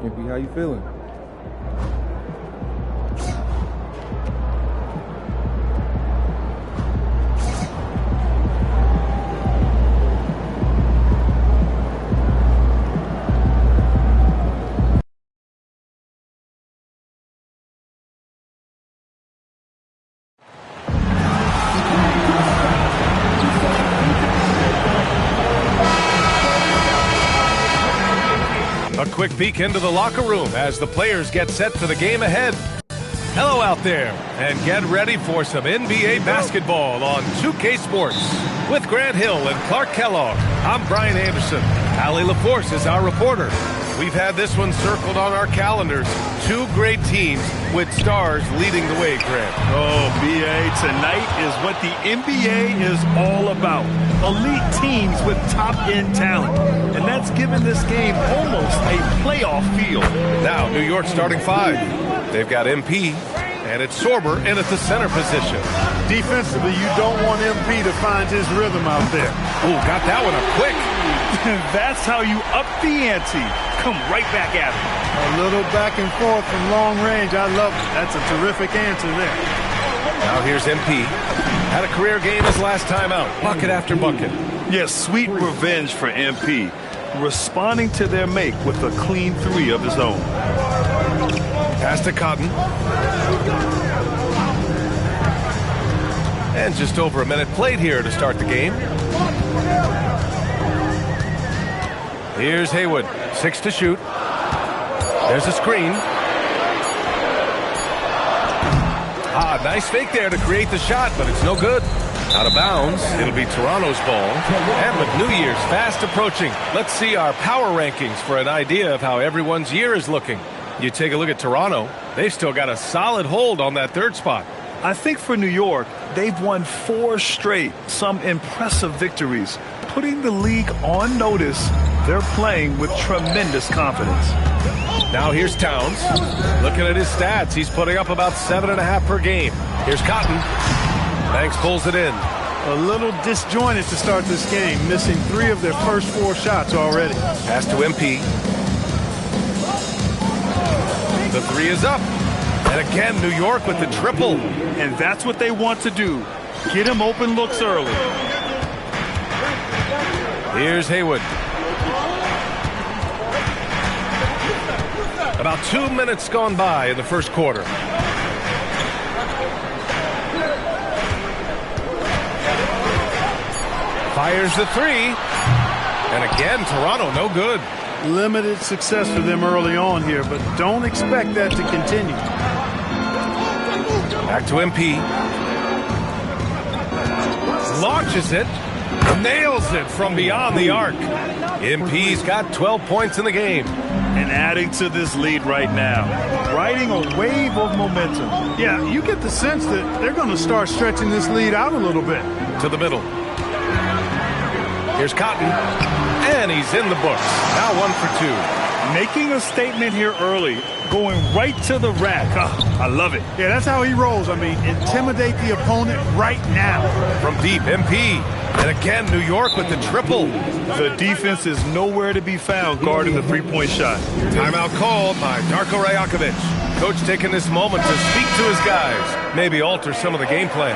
MP, how you feeling? A quick peek into the locker room as the players get set for the game ahead. Hello out there, and get ready for some NBA basketball on 2K Sports. With Grant Hill and Clark Kellogg, I'm Brian Anderson. Allie LaForce is our reporter. We've had this one circled on our calendars. Two great teams with stars leading the way, Grant. Oh, B.A., tonight is what the NBA is all about. Elite teams with top-end talent. And that's given this game almost a playoff feel. Now, New York starting five. They've got MP, and it's Sorber in at the center position. Defensively, you don't want MP to find his rhythm out there. Ooh, got that one up quick. That's how you up the ante. Come right back at him. A little back and forth from long range. I love it. That's a terrific answer there. Now here's MP. Had a career game his last time out. Bucket after bucket. Yes, sweet revenge for MP. Responding to their make with a clean three of his own. Pass to Cotton. And just over a minute played here to start the game. Here's Haywood. 6 to shoot. There's a screen. Nice fake there to create the shot, but it's no good. Out of bounds. It'll be Toronto's ball. And with New Year's fast approaching, let's see our power rankings for an idea of how everyone's year is looking. You take a look at Toronto. They've still got a solid hold on that third spot. I think for New York, they've won 4 straight, some impressive victories, putting the league on notice. They're playing with tremendous confidence. Now here's Towns. Looking at his stats, he's putting up about 7.5 per game. Here's Cotton. Banks pulls it in. A little disjointed to start this game, missing 3 of their first 4 shots already. Pass to MP. The 3 is up. And again, New York with the triple. And that's what they want to do. Get him open looks early. Here's Haywood. About 2 minutes gone by in the first quarter. Fires the 3. And again, Toronto no good. Limited success for them early on here, but don't expect that to continue. Back to MP. Launches it. Nails it from beyond the arc. MP's got 12 points in the game. And adding to this lead right now. Riding a wave of momentum. Yeah, you get the sense that they're going to start stretching this lead out a little bit. To the middle. Here's Cotton. And he's in the books. Now 1 for 2. Making a statement here early. Going right to the rack. Oh, I love it. Yeah, that's how he rolls. I mean, intimidate the opponent right now. From deep, MP. And again, New York with the triple. The defense is nowhere to be found guarding the three-point shot. Timeout called by Darko Rajakovic. Coach taking this moment to speak to his guys. Maybe alter some of the game plan.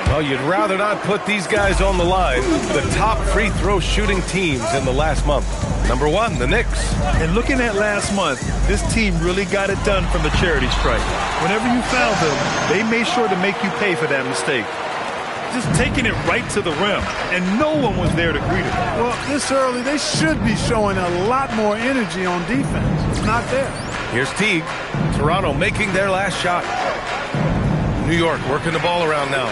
Well, you'd rather not put these guys on the line. The top free throw shooting teams in the last month. Number 1, the Knicks. And looking at last month, this team really got it done from the charity stripe. Whenever you found them, they made sure to make you pay for that mistake. Just taking it right to the rim, and no one was there to greet it. Well, this early, they should be showing a lot more energy on defense. It's not there. Here's Teague. Toronto making their last shot. New York working the ball around now.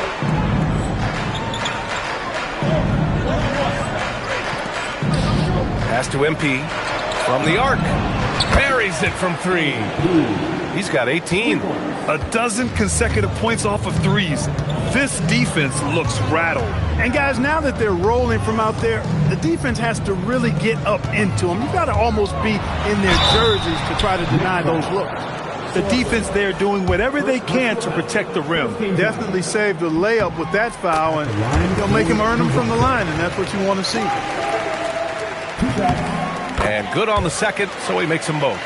Pass to MP. From the arc. Buries it from 3. He's got 18. A dozen consecutive points off of threes. This defense looks rattled. And guys, now that they're rolling from out there, the defense has to really get up into them. You've got to almost be in their jerseys to try to deny those looks. The defense there doing whatever they can to protect the rim. Definitely saved the layup with that foul, and they'll make him earn them from the line, and that's what you want to see. And good on the second, so he makes them both.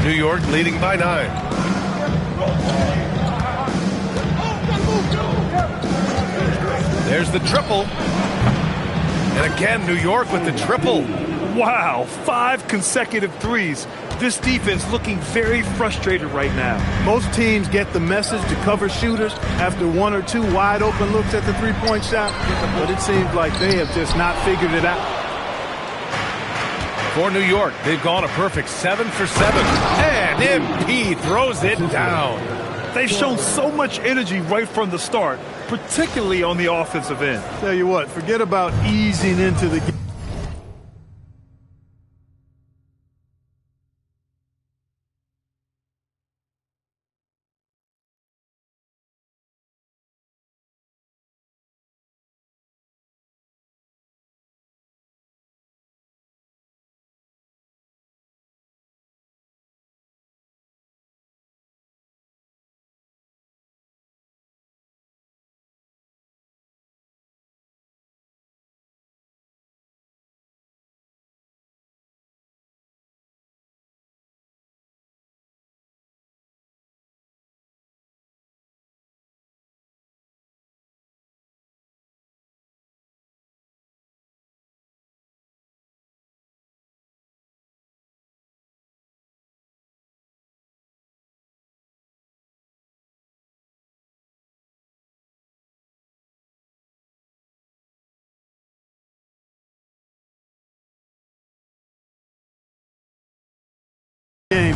New York leading by 9. There's the triple. And again, New York with the triple. Wow, 5 consecutive threes. This defense looking very frustrated right now. Most teams get the message to cover shooters after 1 or 2 wide open looks at the three-point shot, but it seems like they have just not figured it out. For New York, they've gone a perfect 7 for 7. And MP throws it down. They've shown so much energy right from the start, particularly on the offensive end. Tell you what, forget about easing into the game.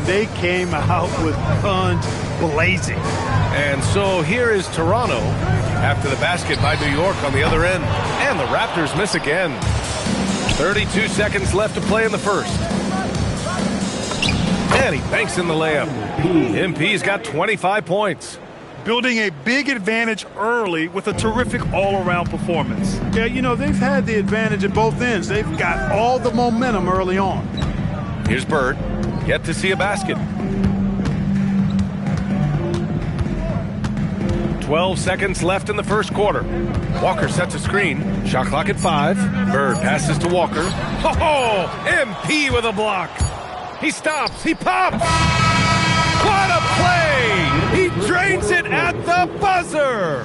They came out with guns blazing. And so here is Toronto after the basket by New York on the other end. And the Raptors miss again. 32 seconds left to play in the first. And he banks in the layup. MP's got 25 points. Building a big advantage early with a terrific all-around performance. Yeah, you know, they've had the advantage at both ends. They've got all the momentum early on. Here's Bird. Yet to see a basket. 12 seconds left in the first quarter. Walker sets a screen. Shot clock at 5. Bird passes to Walker. Oh, MP with a block. He stops. He pops. What a play! He drains it at the buzzer.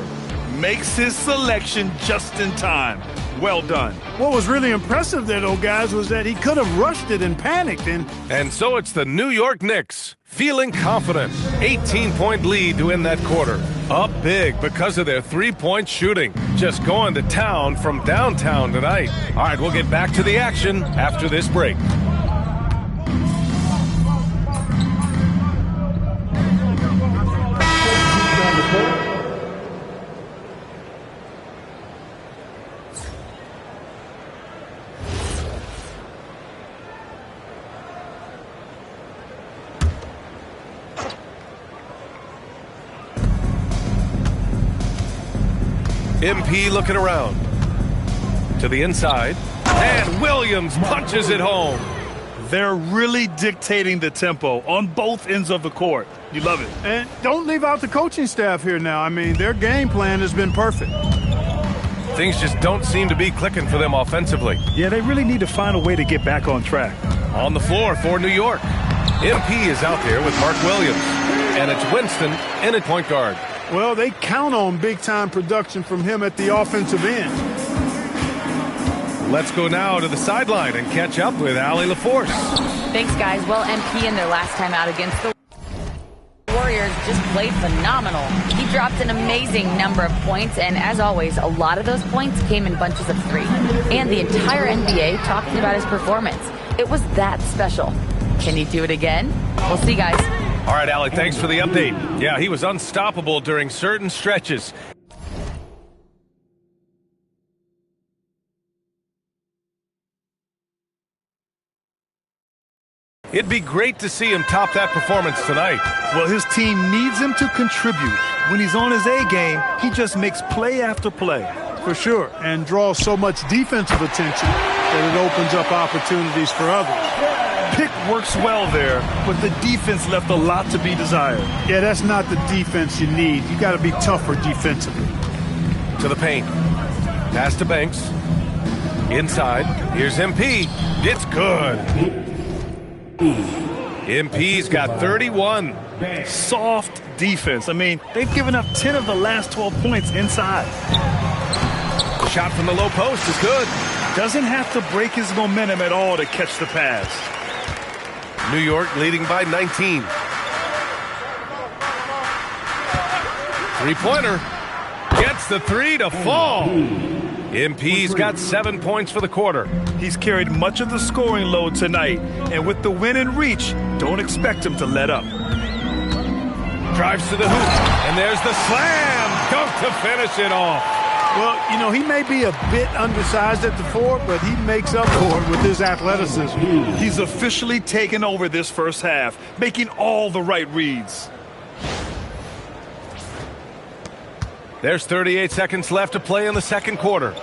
Makes his selection just in time. Well done. What was really impressive there, though, guys, was that he could have rushed it and panicked. And so it's the New York Knicks feeling confident. 18-point lead to end that quarter. Up big because of their three-point shooting. Just going to town from downtown tonight. All right, we'll get back to the action after this break. MP looking around to the inside, and Williams punches it home. They're really dictating the tempo on both ends of the court. You love it. And don't leave out the coaching staff here now. I mean, their game plan has been perfect. Things just don't seem to be clicking for them offensively. Yeah, they really need to find a way to get back on track. On the floor for New York, MP is out there with Mark Williams, and it's Winston in at point guard. Well, they count on big-time production from him at the offensive end. Let's go now to the sideline and catch up with Allie LaForce. Thanks, guys. Well, MP in their last time out against the Warriors just played phenomenal. He dropped an amazing number of points, and as always, a lot of those points came in bunches of 3. And the entire NBA talking about his performance. It was that special. Can he do it again? We'll see, guys. All right, Allie, thanks for the update. Yeah, he was unstoppable during certain stretches. It'd be great to see him top that performance tonight. Well, his team needs him to contribute. When he's on his A game, he just makes play after play. For sure, and draws so much defensive attention that it opens up opportunities for others. Pick works well there, but the defense left a lot to be desired. Yeah, that's not the defense you need. You got to be tougher defensively. To the paint. Pass to Banks. Inside, here's MP. It's good. MP's got 31. Soft defense. I mean, they've given up 10 of the last 12 points inside. Shot from the low post is good. Doesn't have to break his momentum at all to catch the pass. New York leading by 19. Three-pointer. Gets the three to fall. MP's got 7 points for the quarter. He's carried much of the scoring load tonight, and with the win in reach, don't expect him to let up. Drives to the hoop, and there's the slam dunk to finish it off. Well, you know, he may be a bit undersized at the four, but he makes up for it with his athleticism. He's officially taken over this first half, making all the right reads. There's 38 seconds left to play in the second quarter.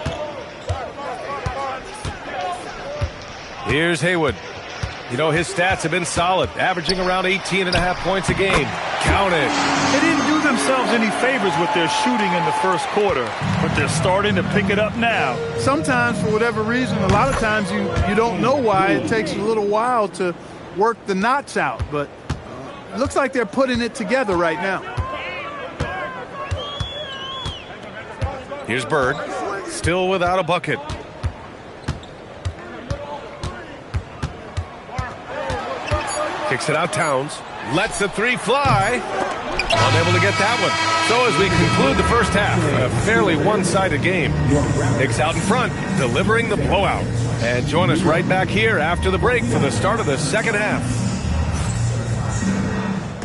Here's Haywood. You know, his stats have been solid, averaging around 18.5 points a game. Count it. They didn't do themselves any favors with their shooting in the first quarter, but they're starting to pick it up now. Sometimes, for whatever reason, a lot of times you don't know why. It takes a little while to work the knots out, but it looks like they're putting it together right now. Here's Bird, still without a bucket. Kicks it out, Towns. Lets the three fly. Unable to get that one. So as we conclude the first half, a fairly one-sided game. Knicks out in front, delivering the blowout. And join us right back here after the break for the start of the second half.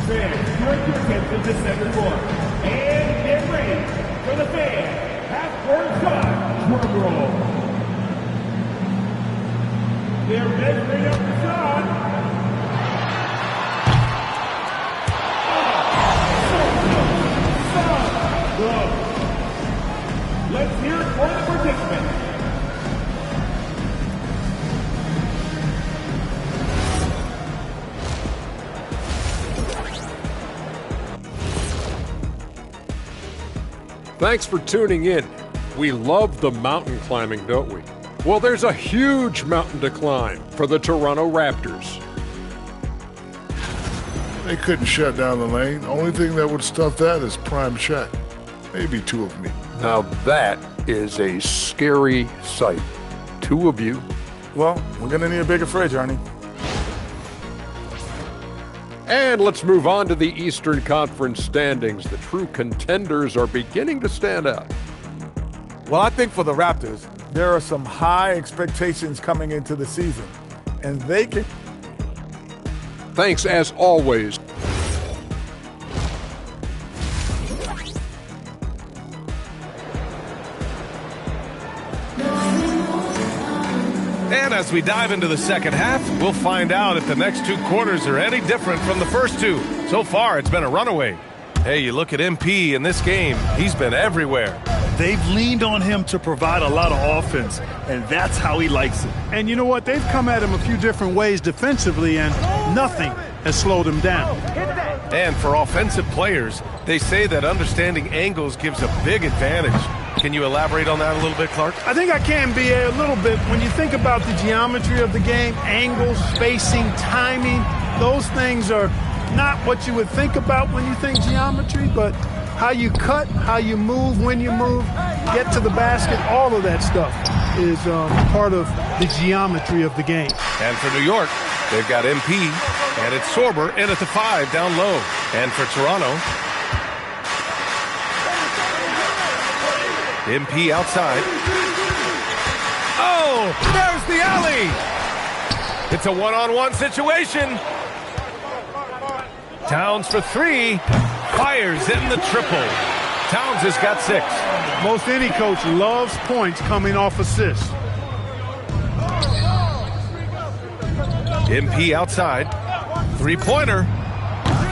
Fans, direct your attention to center court. And get ready for the fan half-court shot drum roll. They're measuring up the shot. Let's hear it for the participants. Thanks for tuning in. We love the mountain climbing, don't we? Well, there's a huge mountain to climb for the Toronto Raptors. They couldn't shut down the lane. Only thing that would stop that is prime check. Maybe two of me. Now that is a scary sight. Two of you. Well, we're going to need a bigger fridge, Arnie. And let's move on to the Eastern Conference standings. The true contenders are beginning to stand out. Well, I think for the Raptors, there are some high expectations coming into the season, and they can... Thanks, as always. And as we dive into the second half, we'll find out if the next two quarters are any different from the first two. So far, it's been a runaway. Hey, you look at MP in this game, he's been everywhere. They've leaned on him to provide a lot of offense, and that's how he likes it. And you know what? They've come at him a few different ways defensively, and nothing has slowed him down. And for offensive players, they say that understanding angles gives a big advantage. Can you elaborate on that a little bit, Clark? I think I can be a little bit. When you think about the geometry of the game, angles, spacing, timing, those things are not what you would think about when you think geometry, but how you cut, how you move, when you move, get to the basket, all of that stuff is part of the geometry of the game. And for New York, they've got MP, and it's Sorber in at the 5 down low. And for Toronto, MP outside. Oh, there's the alley. It's a one-on-one situation. Towns for 3. Fires in the triple. Towns has got 6. Most any coach loves points coming off assists. MP outside. Three-pointer.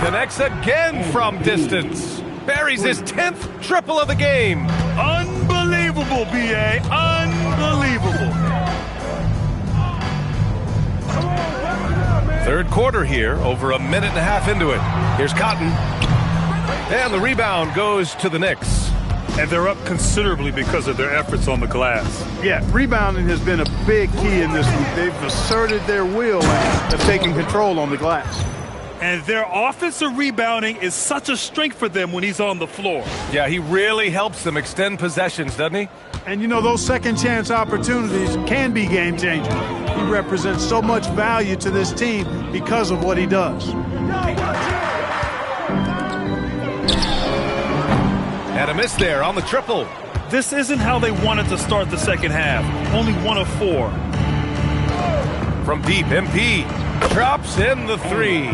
Connects again from distance. Buries his 10th triple of the game. Unbelievable, B.A. Unbelievable. Third quarter here, over a minute and a half into it. Here's Cotton. And the rebound goes to the Knicks. And they're up considerably because of their efforts on the glass. Yeah, rebounding has been a big key in this one. They've asserted their will and have taken control on the glass. And their offensive rebounding is such a strength for them when he's on the floor. Yeah, he really helps them extend possessions, doesn't he? And, you know, those second chance opportunities can be game-changing. He represents so much value to this team because of what he does. And a miss there on the triple. This isn't how they wanted to start the second half. Only 1 of 4. From deep, MP drops in the 3.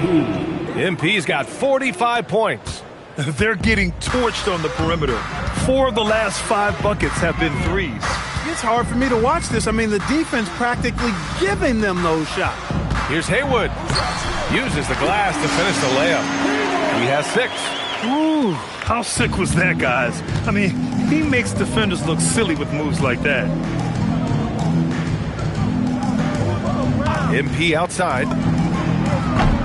MP's got 45 points. They're getting torched on the perimeter. 4 of the last 5 buckets have been threes. It's hard for me to watch this. I mean, the defense practically giving them those shots. Here's Haywood. Uses the glass to finish the layup. He has 6. Ooh, how sick was that, guys? I mean, he makes defenders look silly with moves like that. MP outside.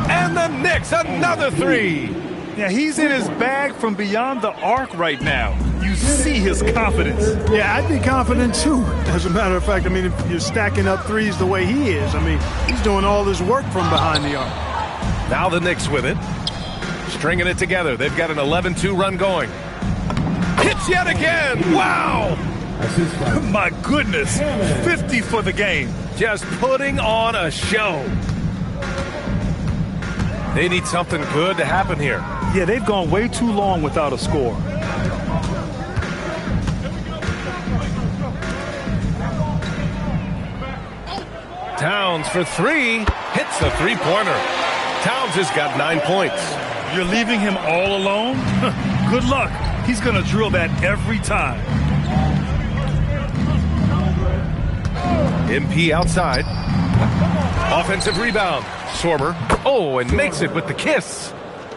And the Knicks, another 3. Yeah, he's in his bag from beyond the arc right now. You see his confidence. Yeah, I'd be confident too. As a matter of fact, I mean, if you're stacking up threes the way he is, I mean, he's doing all this work from behind the arc. Now the Knicks with it. Stringing it together. They've got an 11-2 run going. Hits yet again. Wow. My goodness. 50 for the game. Just putting on a show. They need something good to happen here. Yeah, they've gone way too long without a score. Towns for 3. Hits the three-pointer. Towns has got 9 points. You're leaving him all alone? Good luck. He's going to drill that every time. MP outside. Offensive rebound. Sorber. Oh, and makes it with the kiss.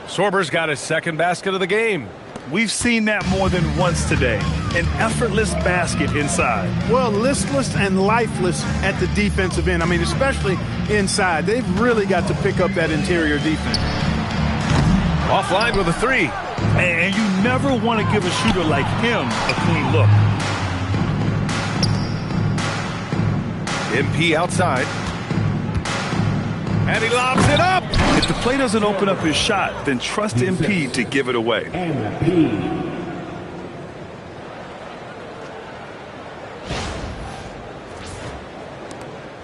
Sorber's got his second basket of the game. We've seen that more than once today. An effortless basket inside. Well, listless and lifeless at the defensive end. I mean, especially inside. They've really got to pick up that interior defense. Offline with a 3. And you never want to give a shooter like him a clean look. MP outside. And he lobs it up. If the play doesn't open up his shot, then trust MP to give it away.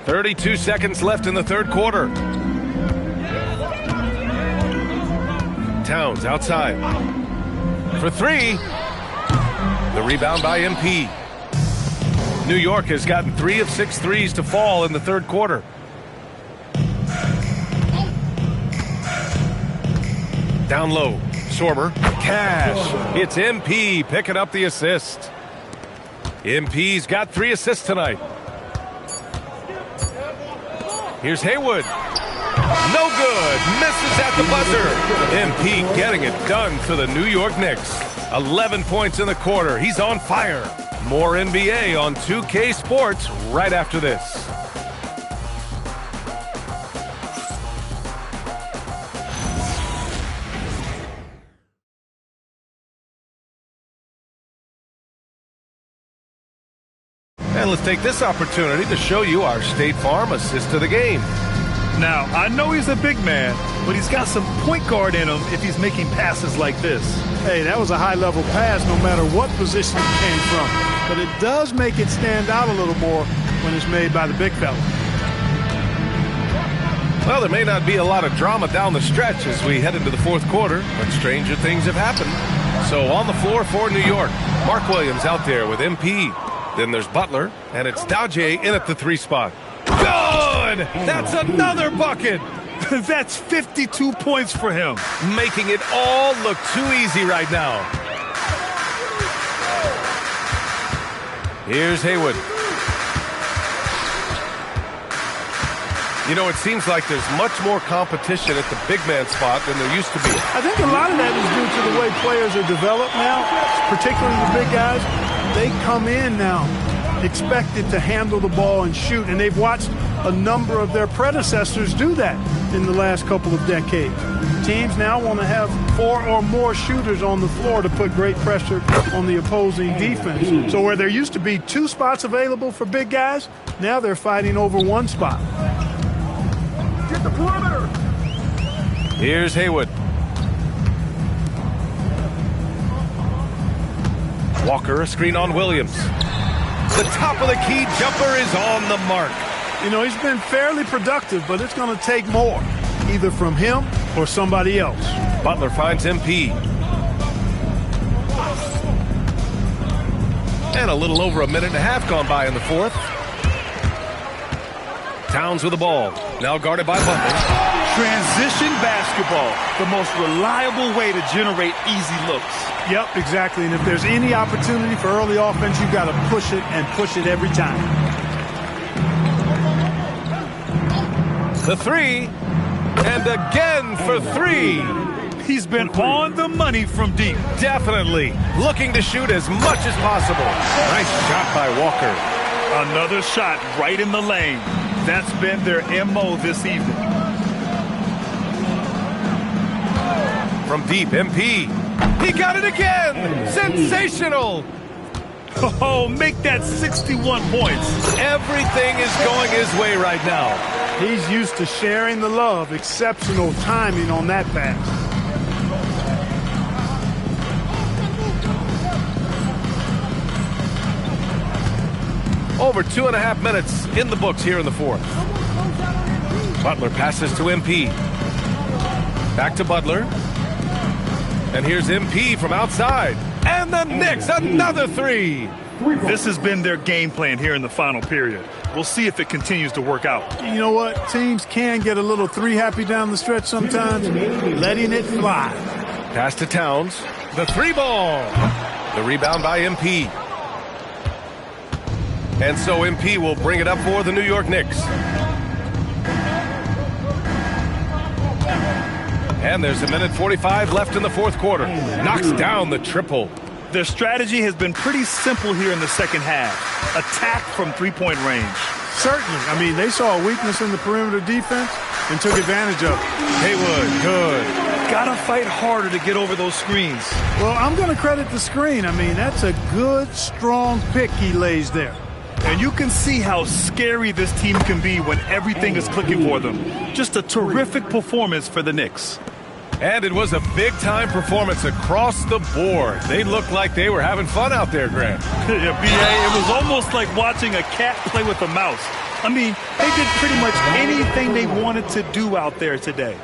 32 seconds left in the third quarter. Towns outside. For 3. The rebound by MP. New York has gotten 3 of 6 threes to fall in the third quarter. Down low. Sorber. Cash. It's MP picking up the assist. MP's got 3 assists tonight. Here's Haywood. No good. Misses at the buzzer. MP getting it done for the New York Knicks. 11 points in the quarter. He's on fire. More NBA on 2K Sports right after this. And let's take this opportunity to show you our State Farm assist to the game. Now, I know he's a big man, but he's got some point guard in him if he's making passes like this. Hey, that was a high-level pass no matter what position it came from. But it does make it stand out a little more when it's made by the big fella. Well, there may not be a lot of drama down the stretch as we head into the fourth quarter, but stranger things have happened. So on the floor for New York, Mark Williams out there with MP. Then there's Butler, and it's Dowjay in at the 3 spot. Good! That's another bucket! That's 52 points for him. Making it all look too easy right now. Here's Haywood. You know, it seems like there's much more competition at the big man spot than there used to be. I think a lot of that is due to the way players are developed now, particularly the big guys. They come in now expected to handle the ball and shoot, and they've watched a number of their predecessors do that. in the last couple of decades. Teams now want to have 4 or more shooters on the floor to put great pressure on the opposing defense. So where there used to be 2 spots available for big guys, now they're fighting over 1 spot. Get the perimeter. Here's Haywood. Walker, a screen on Williams. The top of the key jumper is on the mark. You know, he's been fairly productive, but it's going to take more, either from him or somebody else. Butler finds MP. And a little over a minute and a half gone by in the fourth. Towns with the ball. Now guarded by Butler. Transition basketball, the most reliable way to generate easy looks. Yep, exactly. And if there's any opportunity for early offense, you've got to push it and push it every time. The three. And again for 3. He's been on the money from deep. Definitely looking to shoot as much as possible. Nice shot by Walker. Another shot right in the lane. That's been their MO this evening. From deep, MP. He got it again. Sensational. Oh, make that 61 points. Everything is going his way right now. He's used to sharing the love. Exceptional timing on that pass. Over 2.5 minutes in the books here in the fourth. Butler passes to MP. Back to Butler. And here's MP from outside. And the Knicks, another 3. This has been their game plan here in the final period. We'll see if it continues to work out. You know what? Teams can get a little 3 happy down the stretch sometimes. Letting it fly. Pass to Towns. The 3 ball. The rebound by MP. And so MP will bring it up for the New York Knicks. And there's 1:45 left in the fourth quarter. Knocks down the triple. Their strategy has been pretty simple here in the second half. Attack from 3-point range. Certainly. I mean, they saw a weakness in the perimeter defense and took advantage of it. Haywood, good. Gotta fight harder to get over those screens. Well, I'm going to credit the screen. I mean, that's a good, strong pick he lays there. And you can see how scary this team can be when everything is clicking for them. Just a terrific performance for the Knicks. And it was a big-time performance across the board. They looked like they were having fun out there, Grant. Yeah, B.A., it was almost like watching a cat play with a mouse. I mean, they did pretty much anything they wanted to do out there today.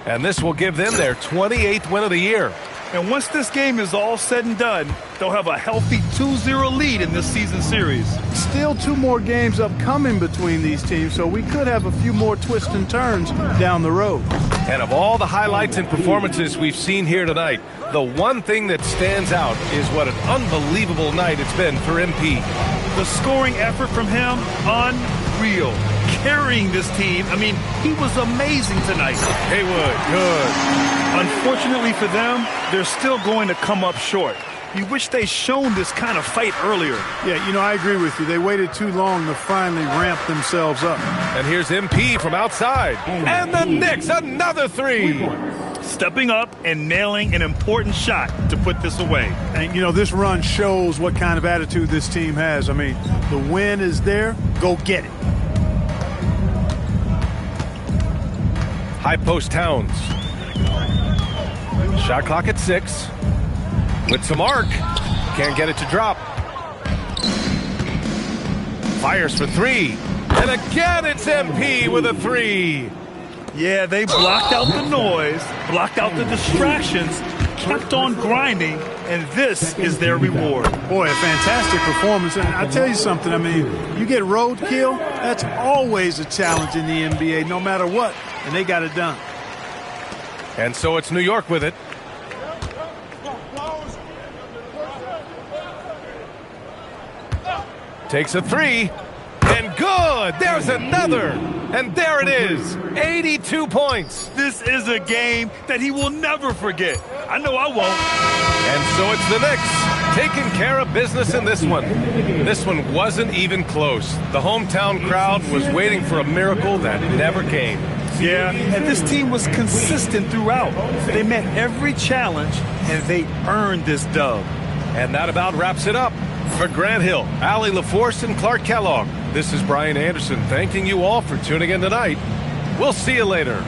And this will give them their 28th win of the year. And once this game is all said and done, they'll have a healthy 2-0 lead in this season series. Still 2 more games upcoming between these teams, so we could have a few more twists and turns down the road. And of all the highlights and performances we've seen here tonight, the one thing that stands out is what an unbelievable night it's been for MP. The scoring effort from him, unreal. Carrying this team, I mean, he was amazing tonight. Haywood, good. Unfortunately for them, they're still going to come up short. You wish they shown this kind of fight earlier. Yeah, you know, I agree with you. They waited too long to finally ramp themselves up. And here's MP from outside. And the Knicks, another 3. Stepping up and nailing an important shot to put this away. And, you know, this run shows what kind of attitude this team has. I mean, the win is there. Go get it. High post Towns. Shot clock at 6. With some arc. Can't get it to drop. Fires for 3. And again it's MP with a 3. Yeah, they blocked out the noise, blocked out the distractions, kept on grinding, and this is their reward. Boy, a fantastic performance. And I tell you something, I mean, you get roadkill, that's always a challenge in the NBA, no matter what, and they got it done. And so it's New York with it. Takes a 3. And good! There's another! And there it is! 82 points! This is a game that he will never forget. I know I won't. And so it's the Knicks taking care of business in this one. This one wasn't even close. The hometown crowd was waiting for a miracle that never came. Yeah, and this team was consistent throughout. They met every challenge, and they earned this dub. And that about wraps it up. For Grant Hill, Allie LaForce, and Clark Kellogg, this is Brian Anderson thanking you all for tuning in tonight. We'll see you later.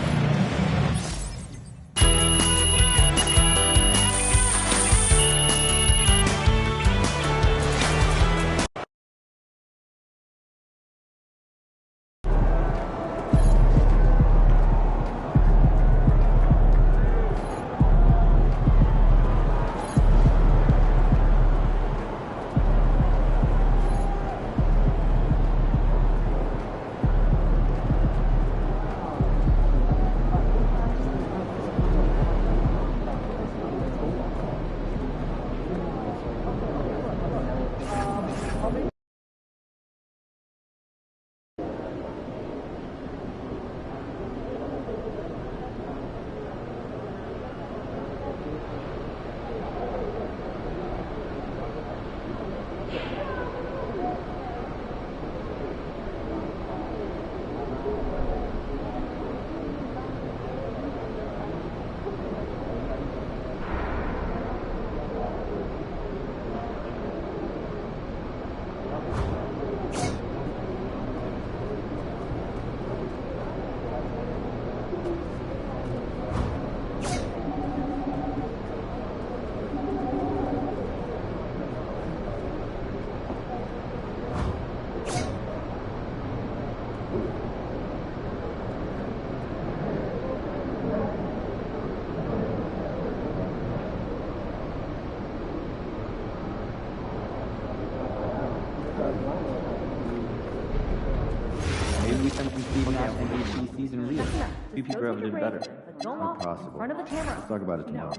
NBA season real. Few people have did better. Not possible. Let's talk about it tomorrow.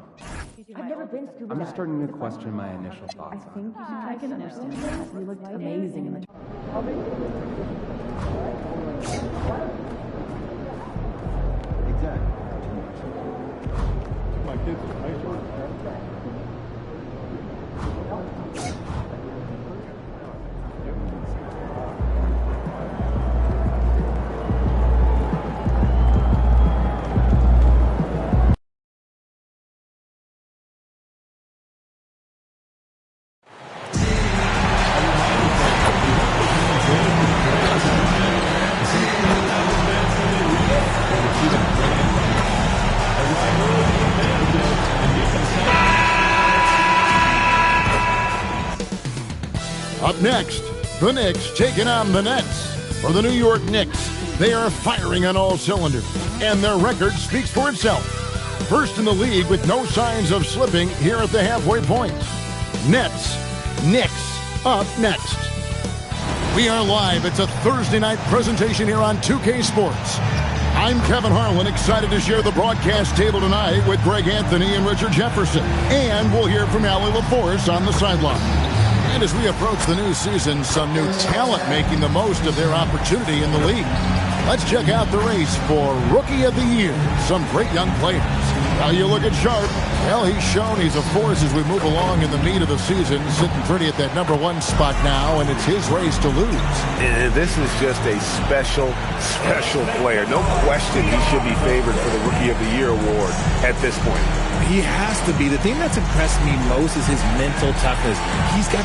I've never been scuba I'm just starting to question my initial I thoughts. think I can understand that. You looked amazing in the Exactly. My kids are nice shorts. Up next, the Knicks taking on the Nets. For the New York Knicks, they are firing on all cylinders, and their record speaks for itself. First in the league with no signs of slipping here at the halfway point. Nets, Knicks, up next. We are live. It's a Thursday night presentation here on 2K Sports. I'm Kevin Harlan, excited to share the broadcast table tonight with Greg Anthony and Richard Jefferson. And we'll hear from Allie LaForce on the sideline. And as we approach the new season, some new talent making the most of their opportunity in the league. Let's check out the race for Rookie of the Year. Some great young players. How you look at Sharp? Well, he's shown he's a force as we move along in the meat of the season, sitting pretty at that number 1 spot now, and it's his race to lose. This is just a special player. No question he should be favored for the Rookie of the Year award at this point. He has to be. The thing that's impressed me most is his mental toughness. He's got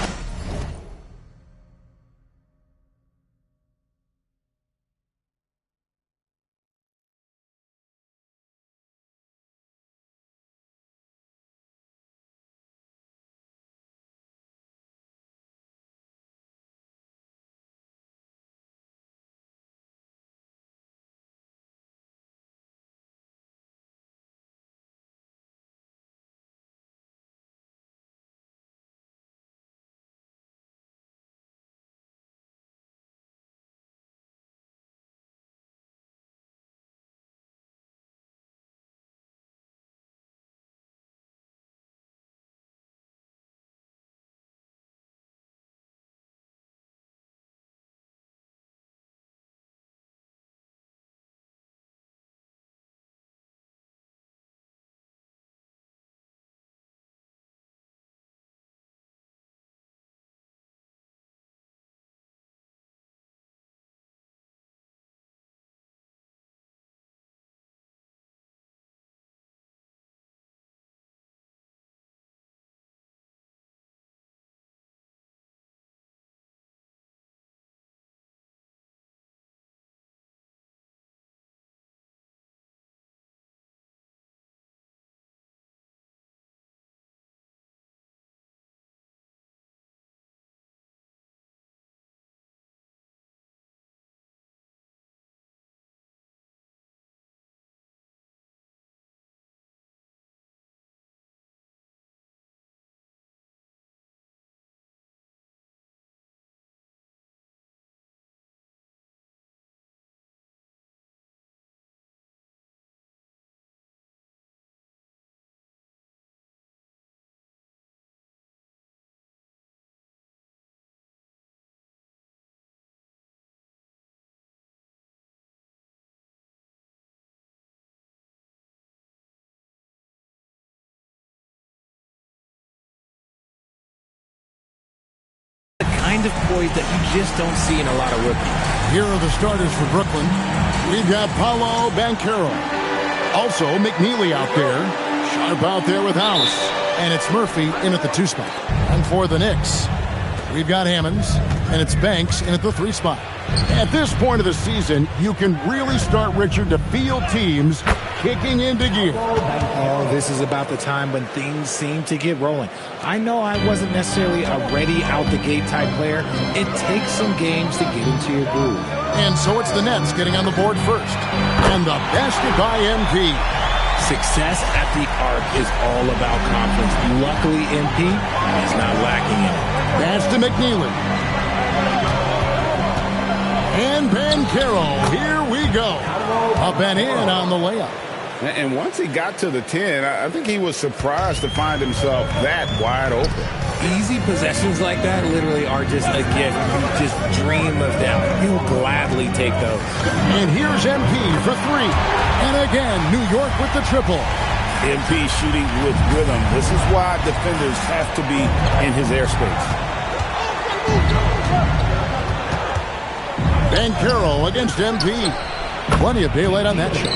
kind of poise that you just don't see in a lot of rookies. Here are the starters for Brooklyn. We've got Paolo Banchero. Also, McNeely out there. Sharp out there with House. And it's Murphy in at the 2 spot. And for the Knicks, we've got Hammonds, and it's Banks in at the 3 spot. At this point of the season, you can really start, Richard, to feel teams kicking into gear. Oh, this is about the time when things seem to get rolling. I know I wasn't necessarily a ready out-the-gate type player. It takes some games to get into your groove. And so it's the Nets getting on the board first. And the basket by MP. Success at the arc is all about confidence. Luckily, MP is not lacking in it. Pass to McNeely. And Banchero, here we go. Up and in on the layup. And once he got to the 10, I think he was surprised to find himself that wide open. Easy possessions like that literally are just a gift. You just dream of them. He'll gladly take those. And here's MP for 3. And again, New York with the triple. MP shooting with rhythm. This is why defenders have to be in his airspace. Banchero against MP. Plenty of daylight on that shot.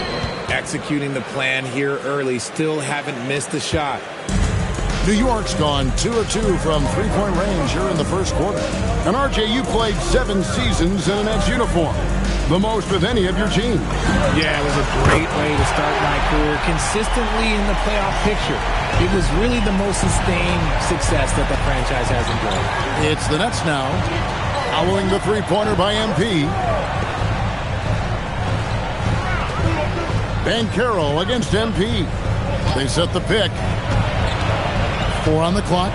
Executing the plan here early. Still haven't missed a shot. New York's gone 2 of 2 from 3-point range here in the first quarter. And RJ, you played 7 seasons in a Nets uniform. The most with any of your team. Yeah, it was a great way to start my career. Consistently in the playoff picture. It was really the most sustained success that the franchise has enjoyed. It's the Nets now. Following the 3-pointer by MP. Banchero against MP. They set the pick. 4 on the clock.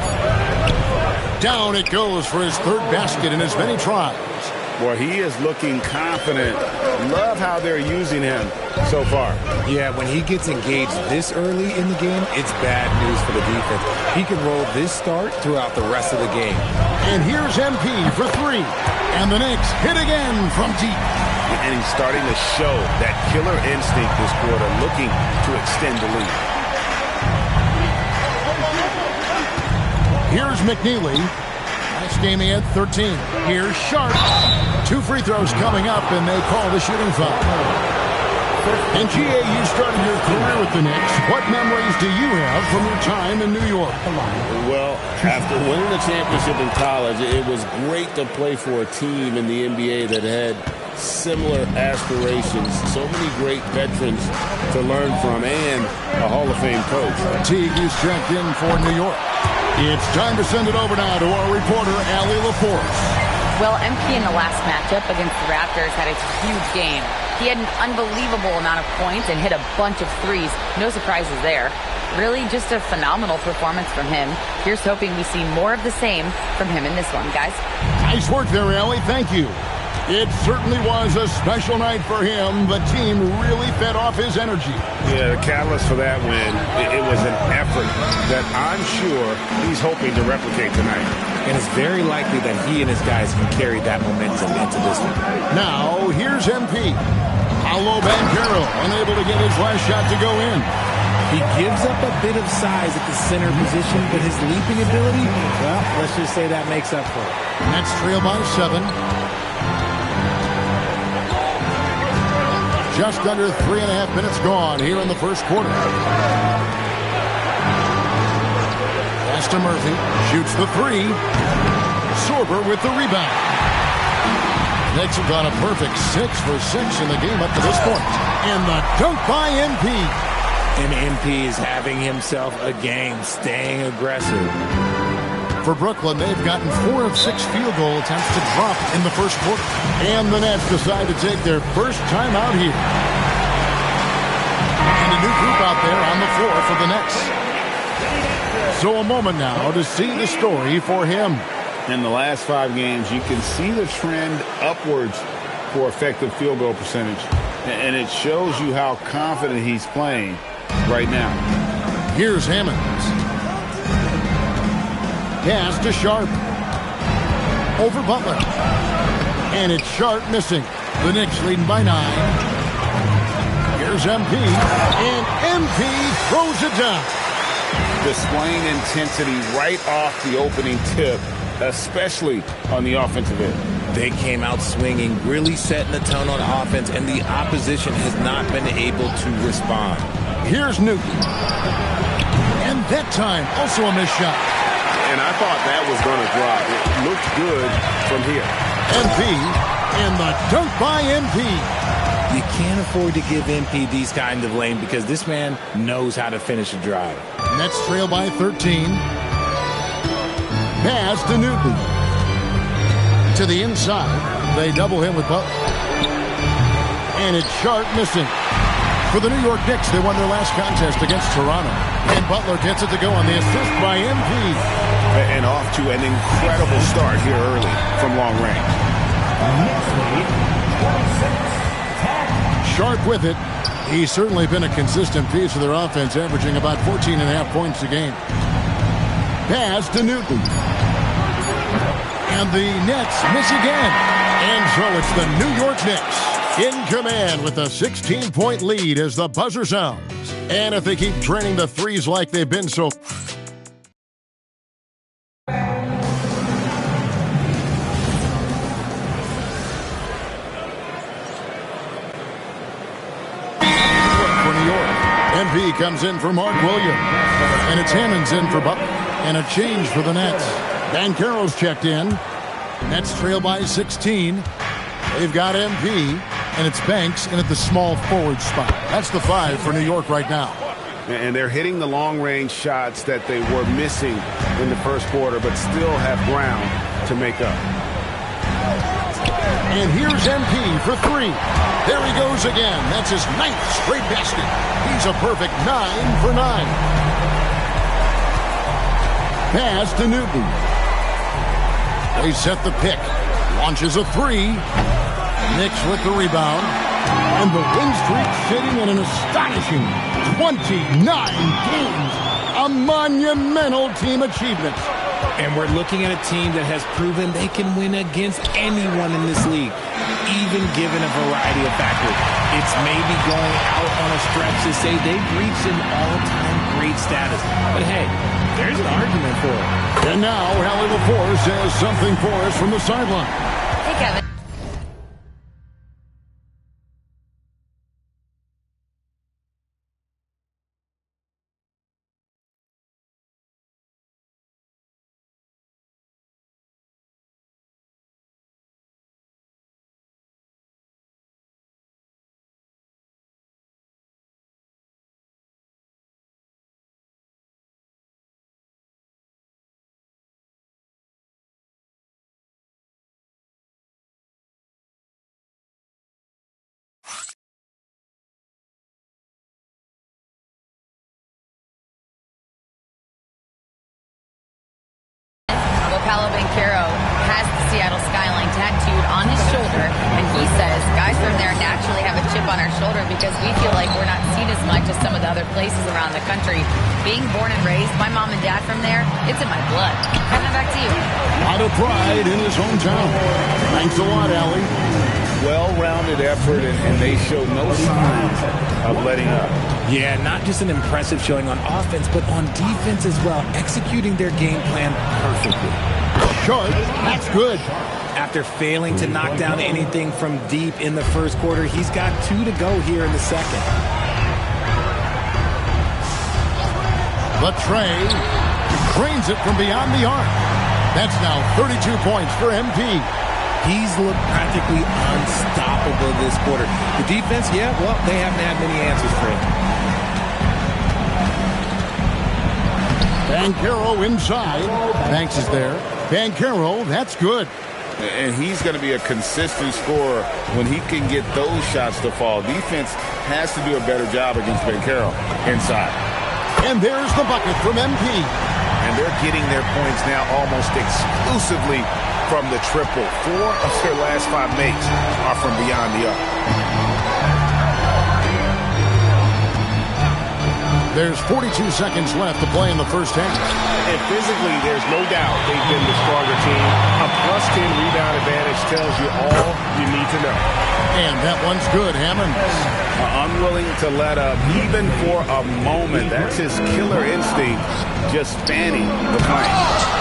Down it goes for his 3rd basket in as many tries. Well, he is looking confident. Love how they're using him so far. Yeah, when he gets engaged this early in the game, it's bad news for the defense. He can roll this start throughout the rest of the game. And here's MP for 3. And the Knicks hit again from deep. And he's starting to show that killer instinct this quarter, looking to extend the lead. Here's McNeely. Last game he had 13. Here's Sharp. 2 free throws coming up, and they call the shooting foul. And GA, you started your career with the Knicks. What memories do you have from your time in New York? Well, after winning a championship in college, it was great to play for a team in the NBA that had similar aspirations. So many great veterans to learn from, and a Hall of Fame coach. Teague is checked in for New York. It's time to send it over now to our reporter, Allie LaForce. Well, MP in the last matchup against the Raptors had a huge game. He had an unbelievable amount of points and hit a bunch of threes. No surprises there. Really just a phenomenal performance from him. Here's hoping we see more of the same from him in this one, guys. Nice work there, Allie. Thank you. It certainly was a special night for him. The team really fed off his energy. Yeah, the catalyst for that win, it was an effort that I'm sure he's hoping to replicate tonight. And it's very likely that he and his guys can carry that momentum into this one. Now, here's MP. Paolo Banchero, unable to get his last shot to go in. He gives up a bit of size at the center position, but his leaping ability, well, let's just say that makes up for it. Nets trail by 7. Just under 3.5 minutes gone here in the first quarter. Pass to Murphy. Shoots the 3. Sorber with the rebound. Knicks have gone a perfect 6 for 6 in the game up to this point. And the dunk by MP. And MP is having himself a game, staying aggressive. For Brooklyn, they've gotten 4 of 6 field goal attempts to drop in the first quarter. And the Nets decide to take their first time out here. And a new group out there on the floor for the Nets. So a moment now to see the story for him. In the last 5 games, you can see the trend upwards for effective field goal percentage. And it shows you how confident he's playing right now. Here's Hammonds. Pass to Sharp. Over Butler. And it's Sharp missing. The Knicks leading by 9. Here's MP. And MP throws it down. Displaying intensity right off the opening tip. especially on the offensive end. They came out swinging, really setting the tone on offense, and the opposition has not been able to respond. Here's Newton. And that time, also a missed shot. And I thought that was going to drop. It looked good from here. MP, and the dunk by MP. You can't afford to give MP these kind of lane because this man knows how to finish a drive. Nets trail by 13. Pass to Newton. To the inside. They double him with Butler. And it's Sharp missing. For the New York Knicks, they won their last contest against Toronto. And Butler gets it to go on the assist by MP. And off to an incredible start here early from long range. Sharp with it. He's certainly been a consistent piece of their offense, averaging about 14.5 points a game. Pass to Newton. And the Nets miss again. And so it's the New York Knicks in command with a 16-point lead as the buzzer sounds. And if they keep draining the threes like they've been so... MP comes in for Mark Williams. And it's Hammonds in for Butler. And a change for the Nets. Banchero's checked in. Nets trail by 16. They've got MP. And it's Banks in at the small forward spot. That's the 5 for New York right now. And they're hitting the long-range shots that they were missing in the first quarter, but still have ground to make up. And here's MP for 3. There he goes again. That's his 9th straight basket. He's a perfect 9 for 9. Pass to Newton. They set the pick. Launches a 3. Knicks with the rebound. And the win streak sitting at an astonishing 29 games. A monumental team achievement. And we're looking at a team that has proven they can win against anyone in this league, even given a variety of factors. It's maybe going out on a stretch to say they've reached an all-time great status. But hey, there's an argument for it. And now, Hallie LaForce says something for us from the sideline. Hey, Kevin. Paolo Banchero has the Seattle skyline tattooed on his shoulder, and he says guys from there naturally have a chip on our shoulder because we feel like we're not seen as much as some of the other places around the country. Being born and raised, my mom and dad from there, it's in my blood. Coming back to you. A lot of pride in his hometown. Thanks a lot, Allie. Well-rounded effort, and they show no signs of letting up. Yeah, not just an impressive showing on offense, but on defense as well, executing their game plan perfectly. Short, that's good. After failing to knock down anything from deep in the first quarter, he's got 2 to go here in the second. Latrey cranes it from beyond the arc. That's now 32 points for MP. He's looked practically unstoppable this quarter. The defense, yeah, well, they haven't had many answers for him. Banchero inside. Banks is there. Banchero, that's good. And he's going to be a consistent scorer when he can get those shots to fall. Defense has to do a better job against Banchero inside. And there's the bucket from MP. And they're getting their points now almost exclusively from the triple. 4 of their last 5 makes are from beyond the arc. There's 42 seconds left to play in the first half. And physically, there's no doubt they've been the stronger team. A plus 10 rebound advantage tells you all you need to know. And that one's good, Hammond. Unwilling to let up, even for a moment. That's his killer instinct, just spanning the flank.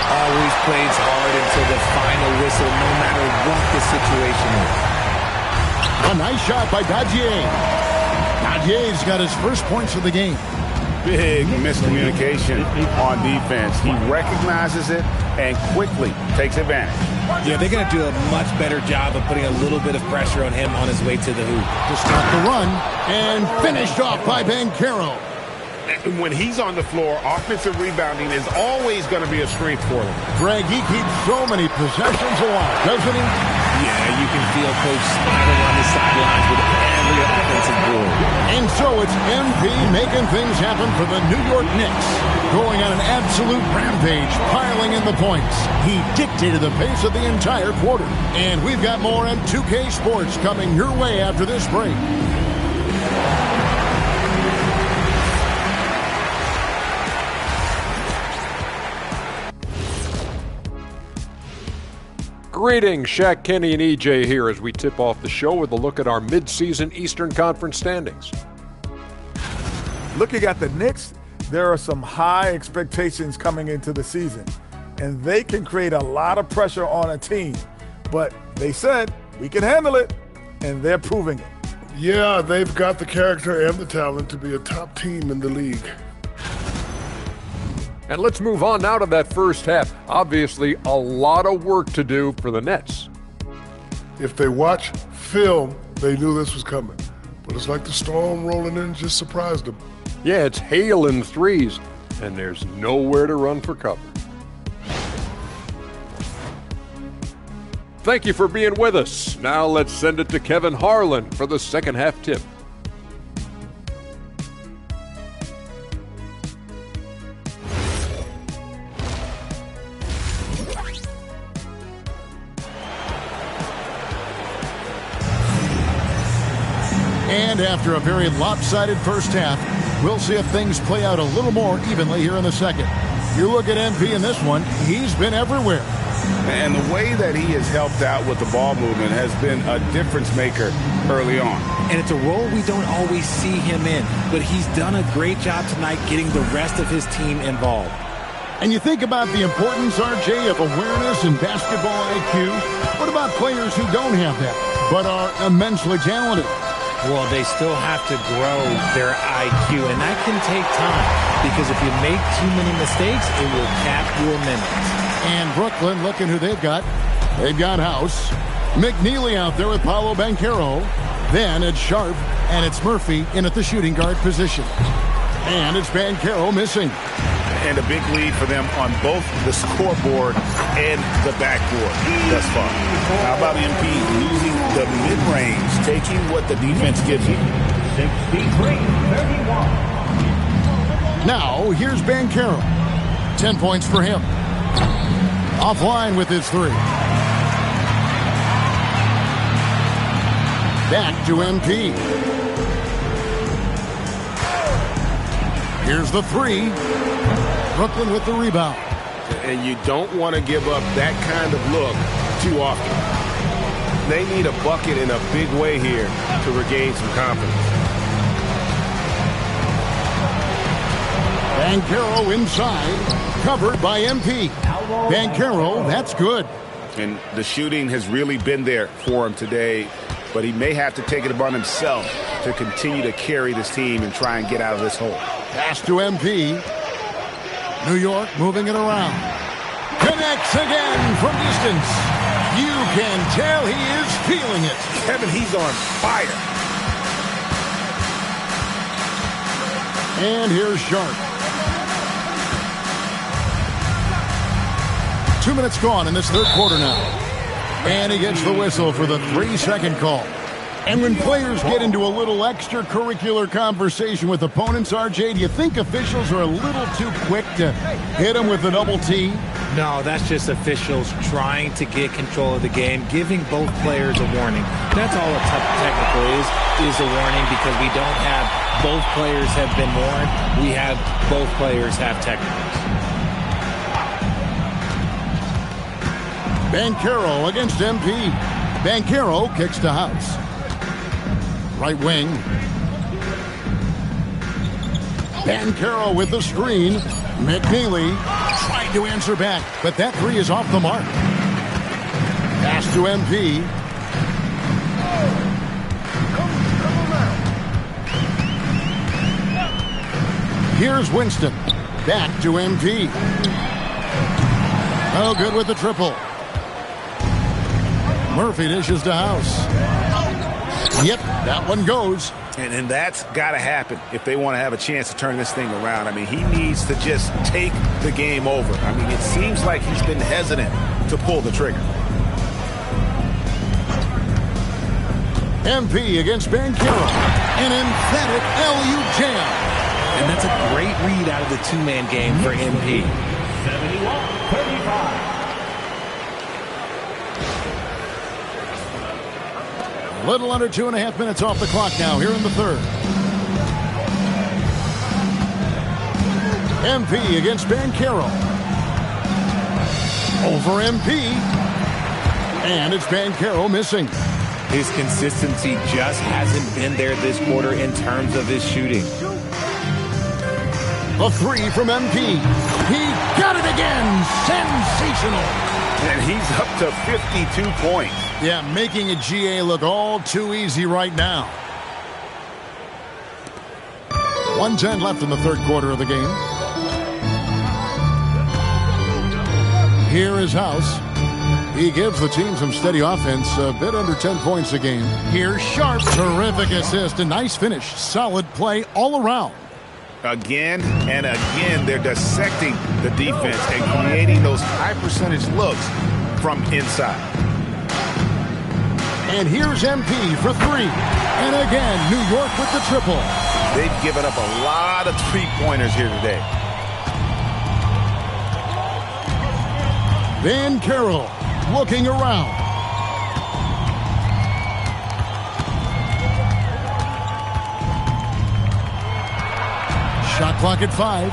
Always plays hard until the final whistle, no matter what the situation is. A nice shot by Dadier. Dadier's got his first points of the game. Big miscommunication on defense. He recognizes it and quickly takes advantage. Yeah, they're going to do a much better job of putting a little bit of pressure on him on his way to the hoop. To start the run, and finished off by Banchero. When he's on the floor, offensive rebounding is always going to be a strength for him. Greg, he keeps so many possessions alive, doesn't he? Yeah, you can feel Coach smiling on the sidelines with every offensive board. And so it's MP making things happen for the New York Knicks. Going on an absolute rampage, piling in the points. He dictated the pace of the entire quarter. And we've got more on 2K Sports coming your way after this break. Greetings, Shaq, Kenny, and EJ here as we tip off the show with a look at our midseason Eastern Conference standings. Looking at the Knicks, there are some high expectations coming into the season, and they can create a lot of pressure on a team. But they said, we can handle it, and they're proving it. Yeah, they've got the character and the talent to be a top team in the league. And let's move on now to that first half. Obviously, a lot of work to do for the Nets. If they watch film, they knew this was coming. But it's like the storm rolling in just surprised them. Yeah, it's hail in threes, and there's nowhere to run for cover. Thank you for being with us. Now let's send it to Kevin Harlan for the second half tip. And after a very lopsided first half, we'll see if things play out a little more evenly here in the second. You look at MP in this one, he's been everywhere. And the way that he has helped out with the ball movement has been a difference maker early on. And it's a role we don't always see him in, but he's done a great job tonight getting the rest of his team involved. And you think about the importance, RJ, of awareness and basketball IQ. What about players who don't have that, but are immensely talented? Well, they still have to grow their IQ, and that can take time, because if you make too many mistakes, it will cap your minutes. And Brooklyn, looking who they've got. They've got House. McNeely out there with Paolo Banchero. Then it's Sharp, and it's Murphy in at the shooting guard position. And it's Banchero missing. And a big lead for them on both the scoreboard and the backboard thus far. How about MP using the mid-range, taking what the defense gives him? 63-31. Now, here's Banchero. 10 points for him. Offline with his three. Back to MP. Here's the three. Brooklyn with the rebound. And you don't want to give up that kind of look too often. They need a bucket in a big way here to regain some confidence. Banchero inside, covered by MP. Banchero, that's good. And the shooting has really been there for him today, but he may have to take it upon himself to continue to carry this team and try and get out of this hole. Pass to MP. New York moving it around. Connects again from distance. You can tell he is feeling it. Kevin, he's on fire. And here's Sharp. 2 minutes gone in this third quarter now. And he gets the whistle for the 3-second call. And when players get into a little extracurricular conversation with opponents, RJ, do you think officials are a little too quick to hit them with a double T? No, that's just officials trying to get control of the game, giving both players a warning. That's all a technical is a warning, because we don't have both players have been warned. We have both players have technicals. Banchero against MP. Banchero kicks to House. Right wing. Banchero with the screen. McNeely trying tried to answer back, but that three is off the mark. Pass to MP. Here's Winston. Back to MP. Oh, good with the triple. Murphy dishes to House. Yep, that one goes. And that's got to happen if they want to have a chance to turn this thing around. I mean, he needs to just take the game over. I mean, it seems like he's been hesitant to pull the trigger. MP against Banchero. An emphatic LU jam. And that's a great read out of the two-man game for MP. 71-35. A little under 2.5 minutes off the clock now here in the third. MP against Banchero. Over MP. And it's Banchero missing. His consistency just hasn't been there this quarter in terms of his shooting. A three from MP. He got it again. Sensational. And he's up to 52 points. Yeah, making a GA look all too easy right now. 1:10 left in the third quarter of the game. Here is House. He gives the team some steady offense, a bit under 10 points a game. Here's Sharp. Terrific assist, a nice finish. Solid play all around. Again and again, they're dissecting the defense and creating those high-percentage looks from inside. And here's MP for three. And again, New York with the triple. They've given up a lot of three-pointers here today. Banchero looking around. Shot clock at 5.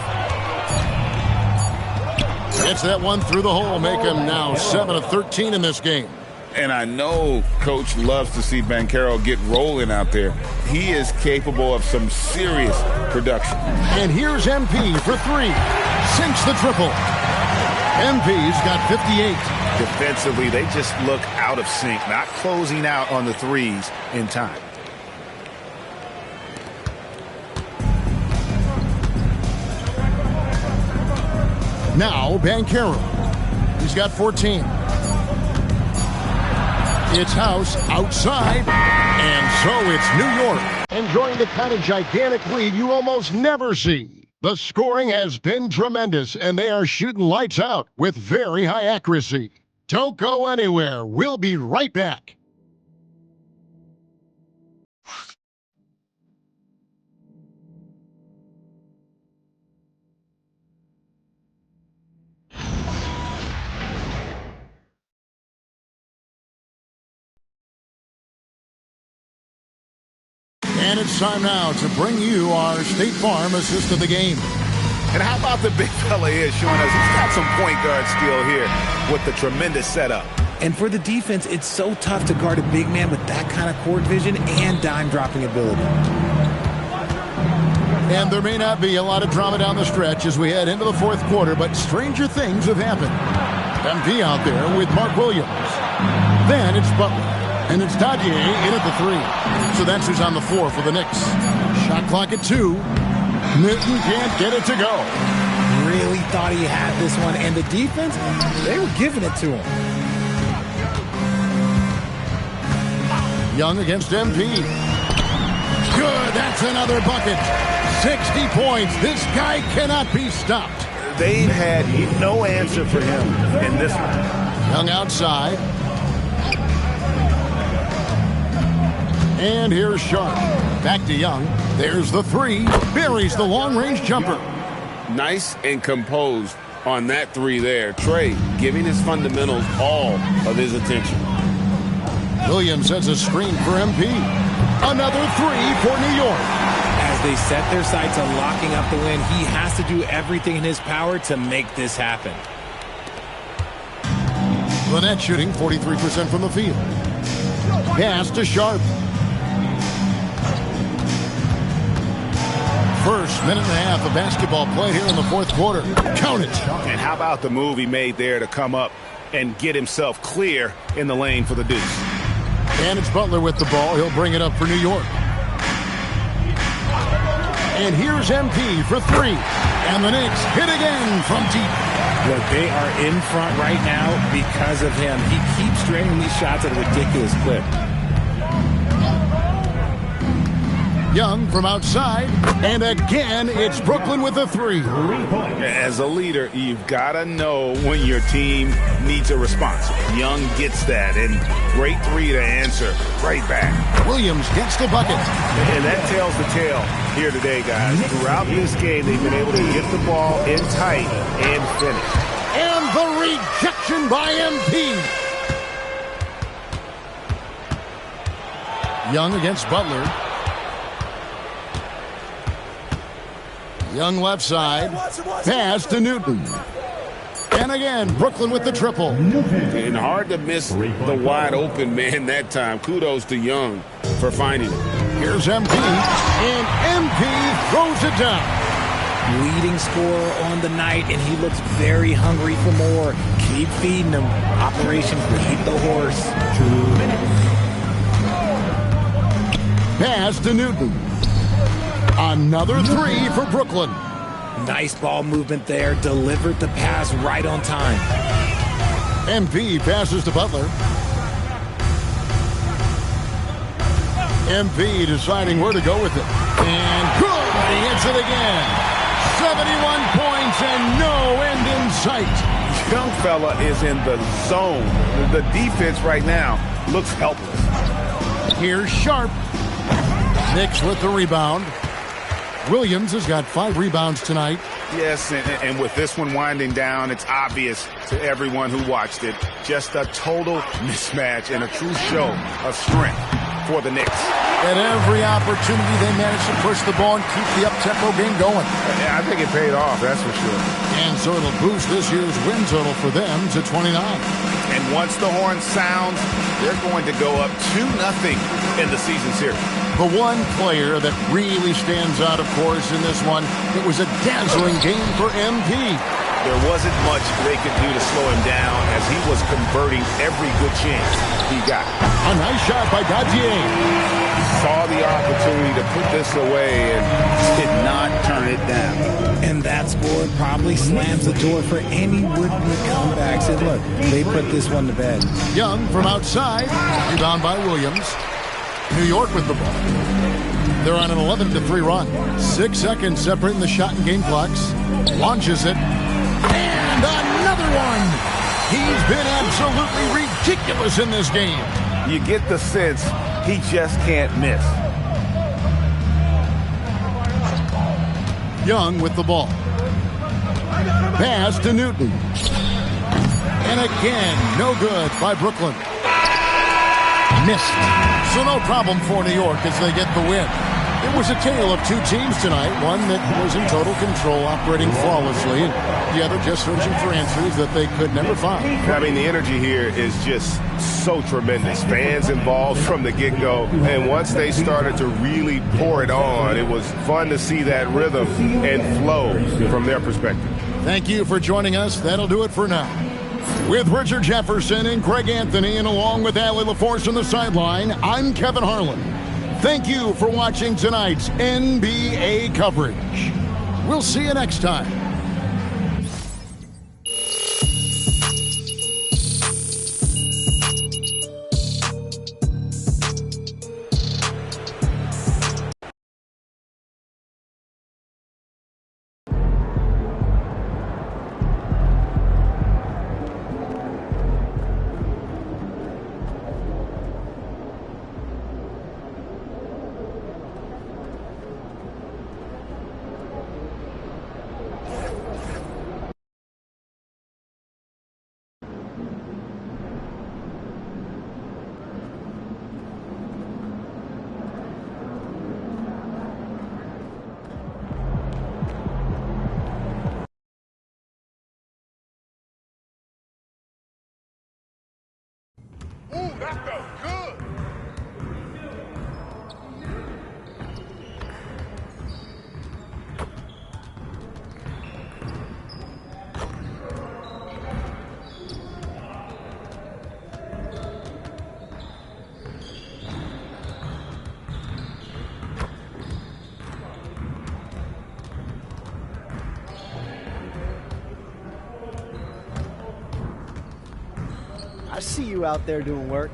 Gets that one through the hole, make him now 7 of 13 in this game. And I know Coach loves to see Banchero get rolling out there. He is capable of some serious production. And here's MP for three. Sinks the triple. MP's got 58. Defensively, they just look out of sync, not closing out on the threes in time. Now Banchero. He's got 14. It's House outside, and so it's New York. Enjoying the kind of gigantic lead you almost never see. The scoring has been tremendous, and they are shooting lights out with very high accuracy. Don't go anywhere. We'll be right back. And it's time now to bring you our State Farm assist of the game. And how about the big fella here showing us he's got some point guard skill here with the tremendous setup. And for the defense, it's so tough to guard a big man with that kind of court vision and dime dropping ability. And there may not be a lot of drama down the stretch as we head into the fourth quarter, but stranger things have happened. MP out there with Mark Williams. Then it's Butler. And it's Dadier in at the three. So that's who's on the floor for the Knicks. Shot clock at 2. Newton can't get it to go. Really thought he had this one. And the defense, they were giving it to him. Young against MP. Good, that's another bucket. 60 points. This guy cannot be stopped. They've had no answer for him in this one. Young outside. And here's Sharp. Back to Young. There's the three. Buries the long-range jumper. Nice and composed on that three there. Trey giving his fundamentals all of his attention. Williams sets a screen for MP. Another three for New York. As they set their sights on locking up the win, he has to do everything in his power to make this happen. Lynette shooting 43% from the field. Pass to Sharp. First minute and a half of basketball played here in the fourth quarter. Count it. And how about the move he made there to come up and get himself clear in the lane for the deuce? And it's Butler with the ball. He'll bring it up for New York. And here's MP for three. And the Knicks hit again from deep. Look, they are in front right now because of him. He keeps draining these shots at a ridiculous clip. Young from outside, and again, it's Brooklyn with a three. As a leader, you've got to know when your team needs a response. Young gets that, and great three to answer right back. Williams gets the bucket. And that tells the tale here today, guys. Throughout this game, they've been able to get the ball in tight and finish. And the rejection by MP. Young against Butler. Young left side, pass to Newton. And again, Brooklyn with the triple. And hard to miss the wide open man that time. Kudos to Young for finding it. Here's MP, and MP throws it down. Leading scorer on the night, and he looks very hungry for more. Keep feeding him. Operation Feed the Horse. Pass to Newton. Another three for Brooklyn. Nice ball movement there. Delivered the pass right on time. MP passes to Butler. MP deciding where to go with it. And good! He hits it again. 71 points and no end in sight. Young fella is in the zone. The defense right now looks helpless. Here's Sharp. Knicks with the rebound. Williams has got 5 rebounds tonight. Yes, and with this one winding down, it's obvious to everyone who watched it. Just a total mismatch and a true show of strength for the Knicks. At every opportunity, they managed to push the ball and keep the up-tempo game going. Yeah, I think it paid off, that's for sure. And so it'll boost this year's win total for them to 29. And once the horn sounds, they're going to go up 2-0 in the season series. The one player that really stands out, of course, in this one, it was a dazzling game for MP. There wasn't much they could do to slow him down as he was converting every good chance he got. A nice shot by Gautier. Saw the opportunity to put this away and did not turn it down. And that score probably slams the door for any would-be comebacks. And look, they put this one to bed. Young from outside, rebound by Williams. New York with the ball. They're on an 11-3 run. 6 seconds separating the shot and game clocks. Launches it. And another one. He's been absolutely ridiculous in this game. You get the sense he just can't miss. Young with the ball. Pass to Newton. And again, no good by Brooklyn. Missed. So no problem for New York as they get the win. It was a tale of two teams tonight. One that was in total control, operating flawlessly, and the other just searching for answers that they could never find. I mean, the energy here is just so tremendous. Fans involved from the get-go, and once they started to really pour it on, it was fun to see that rhythm and flow from their perspective. Thank you for joining us. That'll do it for now. With Richard Jefferson and Greg Anthony, and along with Allie LaForce on the sideline, I'm Kevin Harlan. Thank you for watching tonight's NBA coverage. We'll see you next time. Ooh, that felt good. I see you out there doing work.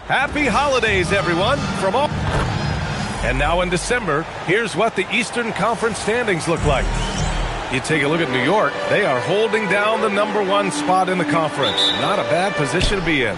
Happy holidays, everyone, from all. And now in December, here's what the Eastern Conference standings look like. You take a look at New York. They are holding down the #1 spot in the conference. Not a bad position to be in.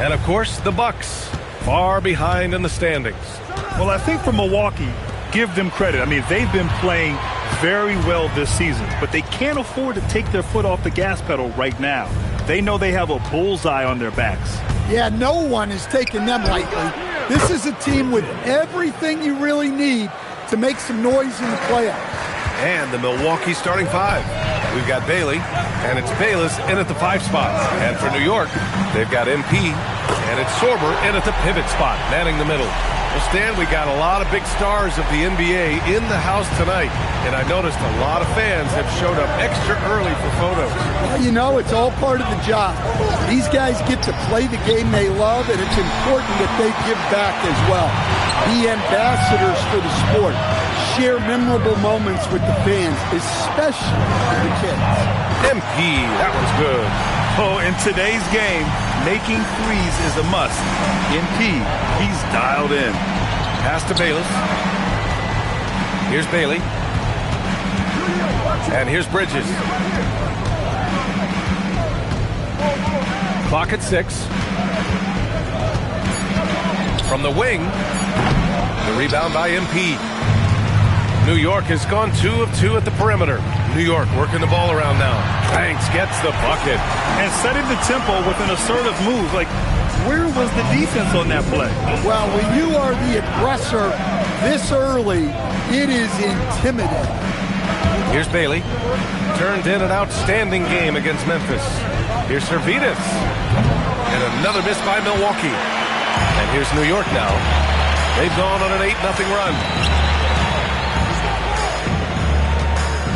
And, of course, the Bucks, far behind in the standings. Well, I think for Milwaukee, give them credit. I mean, they've been playing very well this season, but they can't afford to take their foot off the gas pedal right now. They know they have a bullseye on their backs. Yeah, no one is taking them lightly. This is a team with everything you really need to make some noise in the playoffs. And the Milwaukee starting five. We've got Bailey, and it's Bayless in at the 5 spot. And for New York, they've got MP, and it's Sorber in at the pivot spot, manning the middle. Well, Stan, we got a lot of big stars of the NBA in the house tonight, and I noticed a lot of fans have showed up extra early for photos. Well, you know, it's all part of the job. These guys get to play the game they love, and it's important that they give back as well. Be ambassadors for the sport. Share memorable moments with the fans, especially the kids. MP, that was good. Oh, in today's game, making threes is a must. MP, he's dialed in. Pass to Bayless. Here's Bailey. And here's Bridges. Clock at 6. From the wing, the rebound by MP. New York has gone 2 of 2 at the perimeter. New York working the ball around now. Banks gets the bucket. And setting the tempo with an assertive move. Like, where was the defense on that play? Well, when you are the aggressor this early, it is intimidating. Here's Bailey. Turned in an outstanding game against Memphis. Here's Servidis. And another miss by Milwaukee. And here's New York now. They've gone on an 8-0 run.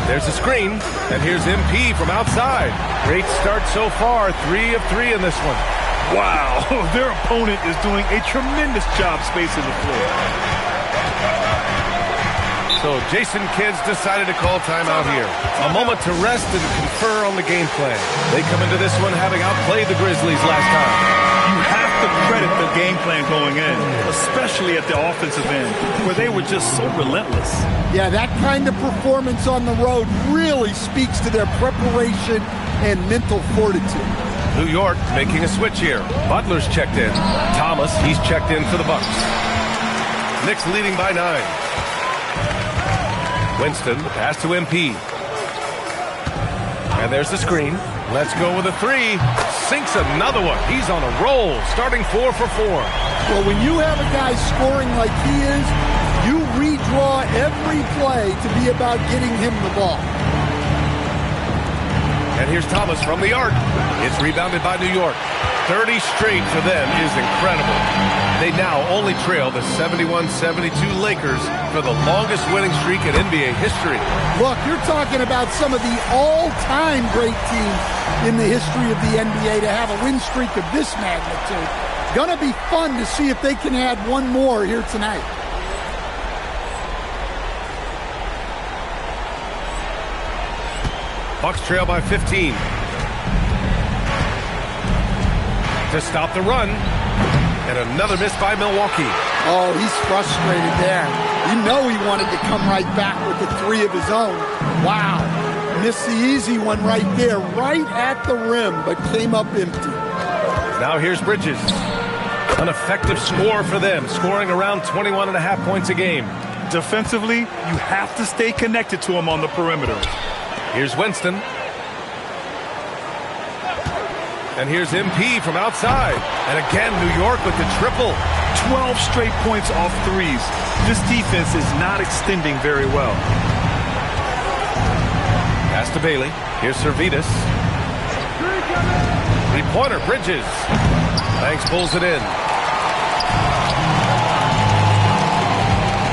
There's a screen, and here's MP from outside. Great start so far, 3 of 3 in this one. Wow, their opponent is doing a tremendous job spacing the floor. So Jason Kidd's decided to call timeout here. A moment to rest and confer on the game plan. They come into this one having outplayed the Grizzlies last time. You have to credit the game plan going in, especially at the offensive end, where they were just so relentless. Yeah, that kind of performance on the road really speaks to their preparation and mental fortitude. New York making a switch here. Butler's checked in. Thomas, he's checked in for the Bucks. Knicks leading by 9. Winston, pass to MP. And there's the screen. Let's go with a 3. Sinks another one. He's on a roll, starting 4 for 4. Well, when you have a guy scoring like he is, you redraw every play to be about getting him the ball. And here's Thomas from the arc. It's rebounded by New York. 30 straight for them is incredible. They now only trail the 71-72 Lakers for the longest winning streak in NBA history. Look, you're talking about some of the all-time great teams in the history of the NBA to have a win streak of this magnitude. Gonna be fun to see if they can add one more here tonight. Bucks trail by 15. To stop the run. And another miss by Milwaukee. Oh, he's frustrated there. You know he wanted to come right back with the 3 of his own. Wow. Missed the easy one right there, right at the rim, but came up empty. Now here's Bridges. An effective score for them, scoring around 21.5 points a game. Defensively, you have to stay connected to him on the perimeter. Here's Winston. And here's MP from outside. And again, New York with the triple. 12 straight points off threes. This defense is not extending very well. Pass to Bailey. Here's Servidis. Three-pointer, Bridges. Banks pulls it in.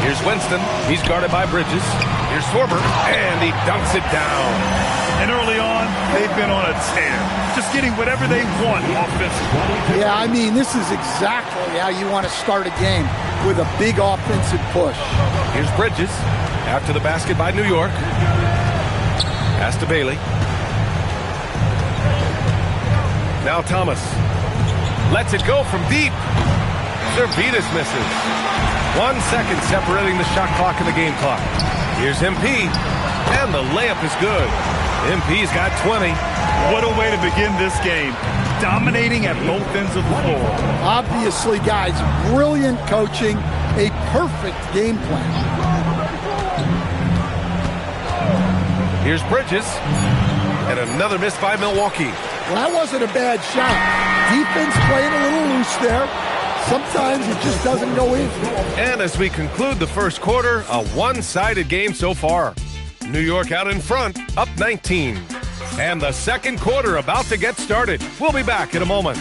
Here's Winston. He's guarded by Bridges. Here's Sorber. And he dunks it down. And early on, they've been on a tear. Just getting whatever they want offensively. Yeah, I mean, this is exactly how you want to start a game, with a big offensive push. Here's Bridges. After the basket by New York. Pass to Bailey. Now Thomas. Lets it go from deep. Servetus misses. 1 second separating the shot clock and the game clock. Here's MP, and the layup is good. MP's got 20. What a way to begin this game. Dominating at both ends of the floor. Obviously, guys, brilliant coaching, a perfect game plan. Here's Bridges, and another miss by Milwaukee. Well, that wasn't a bad shot. Defense playing a little loose there. Sometimes it just doesn't go in. And as we conclude the first quarter, a one-sided game so far. New York out in front, up 19. And the second quarter about to get started. We'll be back in a moment.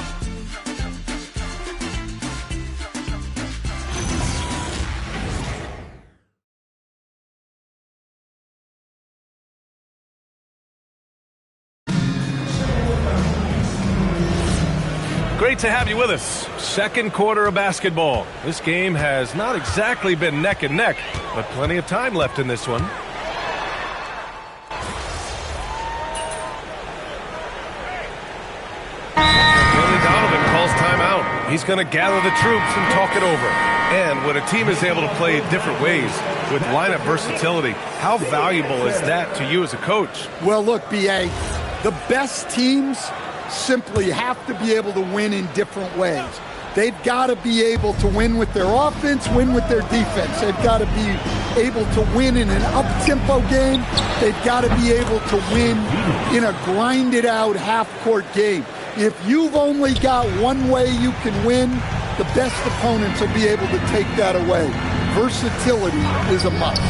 Great to have you with us. Second quarter of basketball. This game has not exactly been neck and neck, but plenty of time left in this one. He's going to gather the troops and talk it over. And when a team is able to play different ways with lineup versatility, how valuable is that to you as a coach? Well, look, B.A., the best teams simply have to be able to win in different ways. They've got to be able to win with their offense, win with their defense. They've got to be able to win in an up-tempo game. They've got to be able to win in a grinded-out half-court game. If you've only got one way you can win, the best opponents will be able to take that away. Versatility is a must.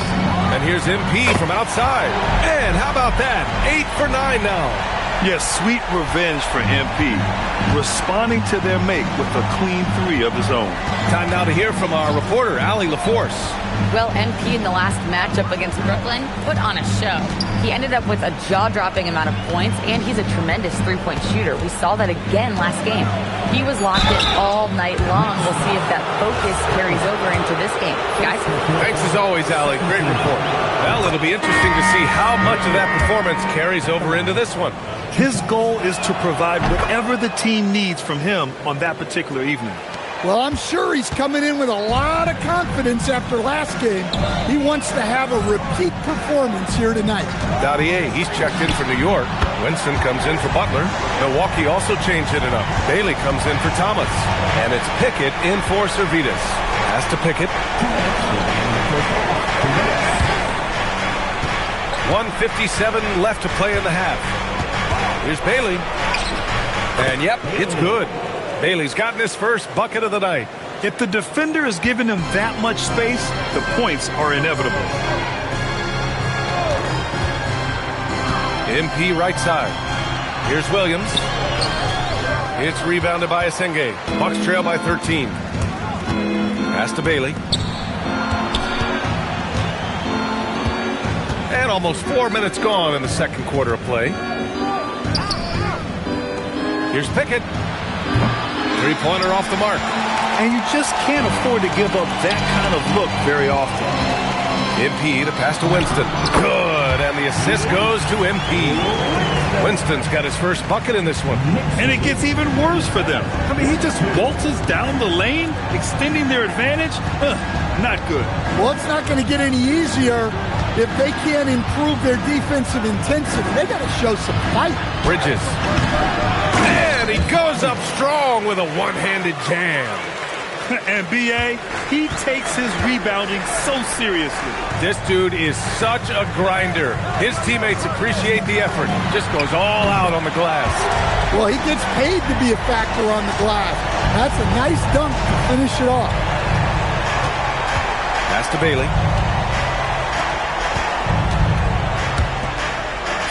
And here's MP from outside. And how about that? 8 for 9 now. Yes, sweet revenge for MP, responding to their make with a clean 3 of his own. Time now to hear from our reporter, Allie LaForce. Well, MP in the last matchup against Brooklyn put on a show. He ended up with a jaw-dropping amount of points, and he's a tremendous three-point shooter. We saw that again last game. He was locked in all night long. We'll see if that focus carries over into this game. Guys? Thanks as always, Allie. Great report. Well, it'll be interesting to see how much of that performance carries over into this one. His goal is to provide whatever the team needs from him on that particular evening. Well, I'm sure he's coming in with a lot of confidence after last game. He wants to have a repeat performance here tonight. Dadier, he's checked in for New York. Winston comes in for Butler. Milwaukee also changing it up. Bailey comes in for Thomas. And it's Pickett in for Servetus. Pass to Pickett. 1:57 left to play in the half. Here's Bailey. And yep, it's good. Bailey's gotten his first bucket of the night. If the defender is giving him that much space, the points are inevitable. MP right side. Here's Williams. It's rebounded by Asenge. Bucks trail by 13. Pass to Bailey. And almost 4 minutes gone in the second quarter of play. Here's Pickett. Three-pointer off the mark. And you just can't afford to give up that kind of look very often. MP to pass to Winston. Good, and the assist goes to MP. Winston's got his first bucket in this one. And it gets even worse for them. I mean, he just waltzes down the lane, extending their advantage. Not good. Well, it's not going to get any easier if they can't improve their defensive intensity. They got to show some fight. Bridges. And he goes up strong with a one-handed jam. And B.A., he takes his rebounding so seriously. This dude is such a grinder. His teammates appreciate the effort. Just goes all out on the glass. Well, he gets paid to be a factor on the glass. That's a nice dunk to finish it off. Pass to Bailey.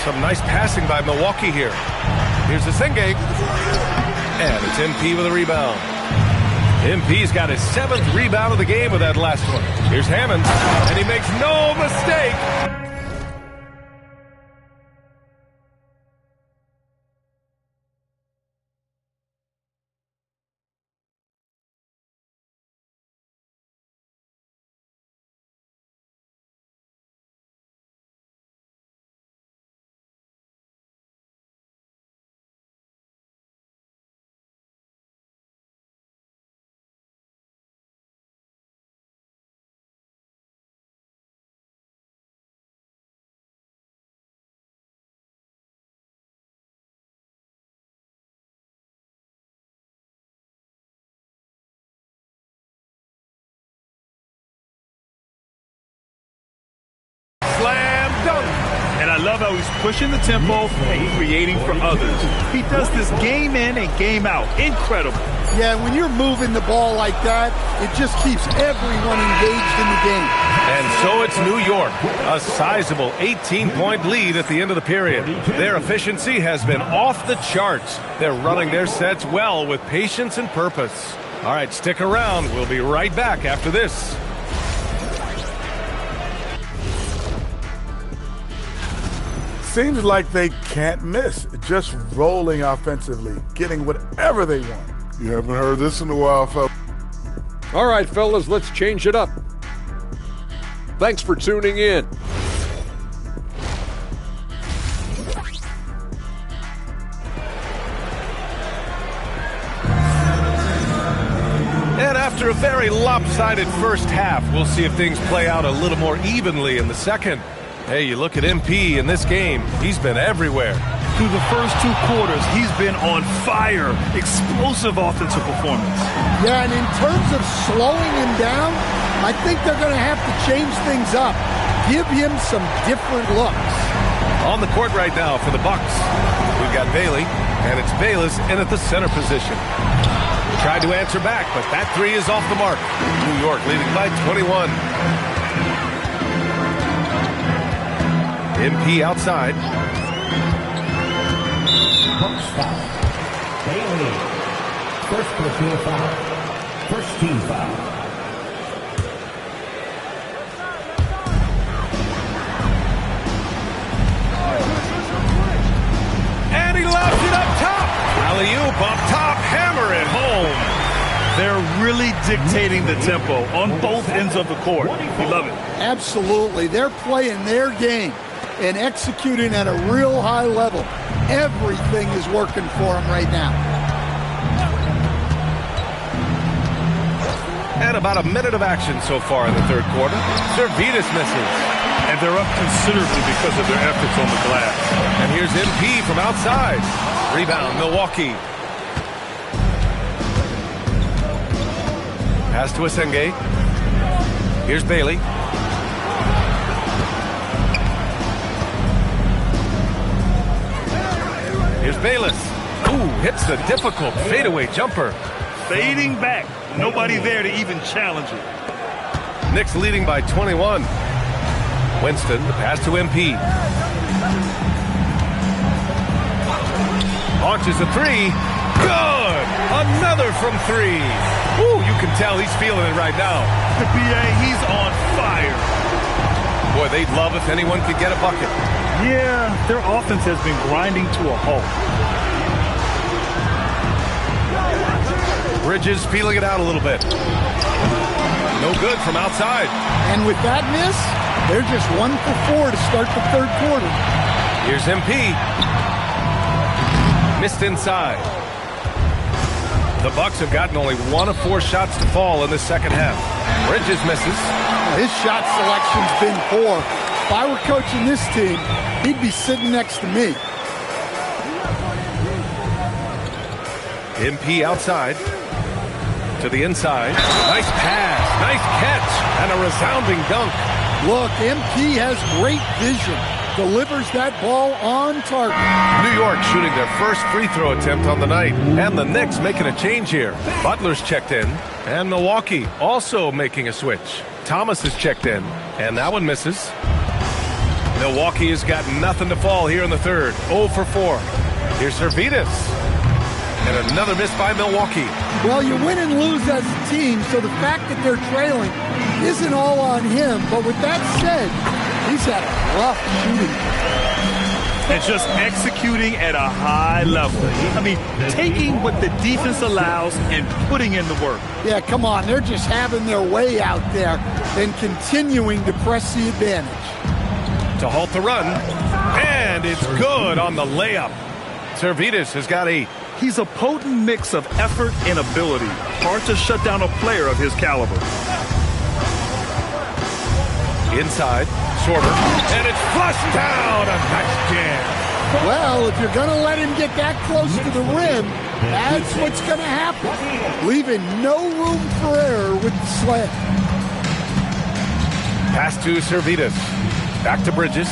Some nice passing by Milwaukee here. Here's Asenge. And it's MP with a rebound. MP's got his 7th rebound of the game with that last one. Here's Hammond, and he makes no mistake. I love how he's pushing the tempo and he's creating for others. He does this game in and game out. Incredible. Yeah, when you're moving the ball like that, it just keeps everyone engaged in the game. And so it's New York, a sizable 18-point lead at the end of the period. Their efficiency has been off the charts. They're running their sets well with patience and purpose. All right, stick around. We'll be right back after this. Seems like they can't miss, just rolling offensively, getting whatever they want. You haven't heard this in a while, fellas. All right, fellas, let's change it up. Thanks for tuning in. And after a very lopsided first half, we'll see if things play out a little more evenly in the second. Hey, you look at MP in this game, he's been everywhere. Through the first 2 quarters, he's been on fire. Explosive offensive performance. Yeah, and in terms of slowing him down, I think they're going to have to change things up. Give him some different looks. On the court right now for the Bucks, we've got Bailey, and it's Bayless in at the center position. Tried to answer back, but that 3 is off the mark. New York leading by 21. MP outside. Bucks foul. Bailey. First personal foul. First team foul. And he lobs it up top. Alley-oop up top. Hammer it home. They're really dictating the tempo on both ends of the court. We love it. Absolutely. They're playing their game and executing at a real high level. Everything is working for them right now. And about a minute of action so far in the third quarter. Servetus misses. And they're up considerably because of their efforts on the glass. And here's MP from outside. Rebound, Milwaukee. Pass to Asenge. Here's Bailey. Here's Bayless. Ooh, hits the difficult fadeaway jumper. Fading back. Nobody there to even challenge it. Knicks leading by 21. Winston, the pass to MP. Launches a 3. Good! Another from 3. Ooh, you can tell he's feeling it right now. The BA, he's on fire. Boy, they'd love if anyone could get a bucket. Yeah, their offense has been grinding to a halt. Bridges feeling it out a little bit. No good from outside. And with that miss, they're just 1 for 4 to start the third quarter. Here's MP. Missed inside. The Bucks have gotten only 1 of 4 shots to fall in the second half. Bridges misses. His shot selection's been poor. If I were coaching this team, he'd be sitting next to me. MP outside. To the inside. Nice pass. Nice catch. And a resounding dunk. Look, MP has great vision. Delivers that ball on target. New York shooting their first free throw attempt on the night. And the Knicks making a change here. Butler's checked in. And Milwaukee also making a switch. Thomas is checked in. And that one misses. Milwaukee has got nothing to fall here in the third. 0 for 4. Here's Servetus. And another miss by Milwaukee. Well, you win and lose as a team, so the fact that they're trailing isn't all on him. But with that said, he's had a rough shooting. And just executing at a high level. I mean, taking what the defense allows and putting in the work. Yeah, come on. They're just having their way out there and continuing to press the advantage. To halt the run. And it's good on the layup. Servetus has got 8. He's a potent mix of effort and ability. Hard to shut down a player of his caliber. Inside, shorter, and it's flushed down. A nice jam. Well, if you're going to let him get that close to the rim, that's what's going to happen. Leaving no room for error with the slam. Pass to Servetus. Back to Bridges.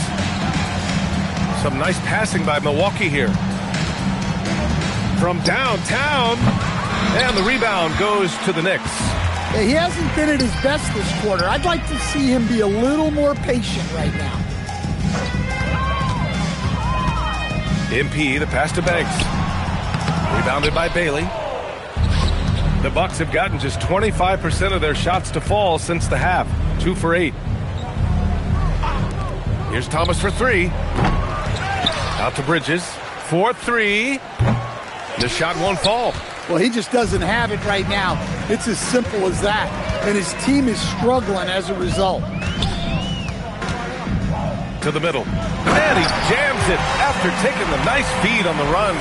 Some nice passing by Milwaukee here. From downtown, and the rebound goes to the Knicks. Yeah, he hasn't been at his best this quarter. I'd like to see him be a little more patient right now. MP, the pass to Banks. Rebounded by Bailey. The Bucks have gotten just 25% of their shots to fall since the half. 2 for 8. Here's Thomas for 3. Out to Bridges. 4-3. The shot won't fall. Well, he just doesn't have it right now. It's as simple as that. And his team is struggling as a result. To the middle. And he jams it after taking the nice feed on the run.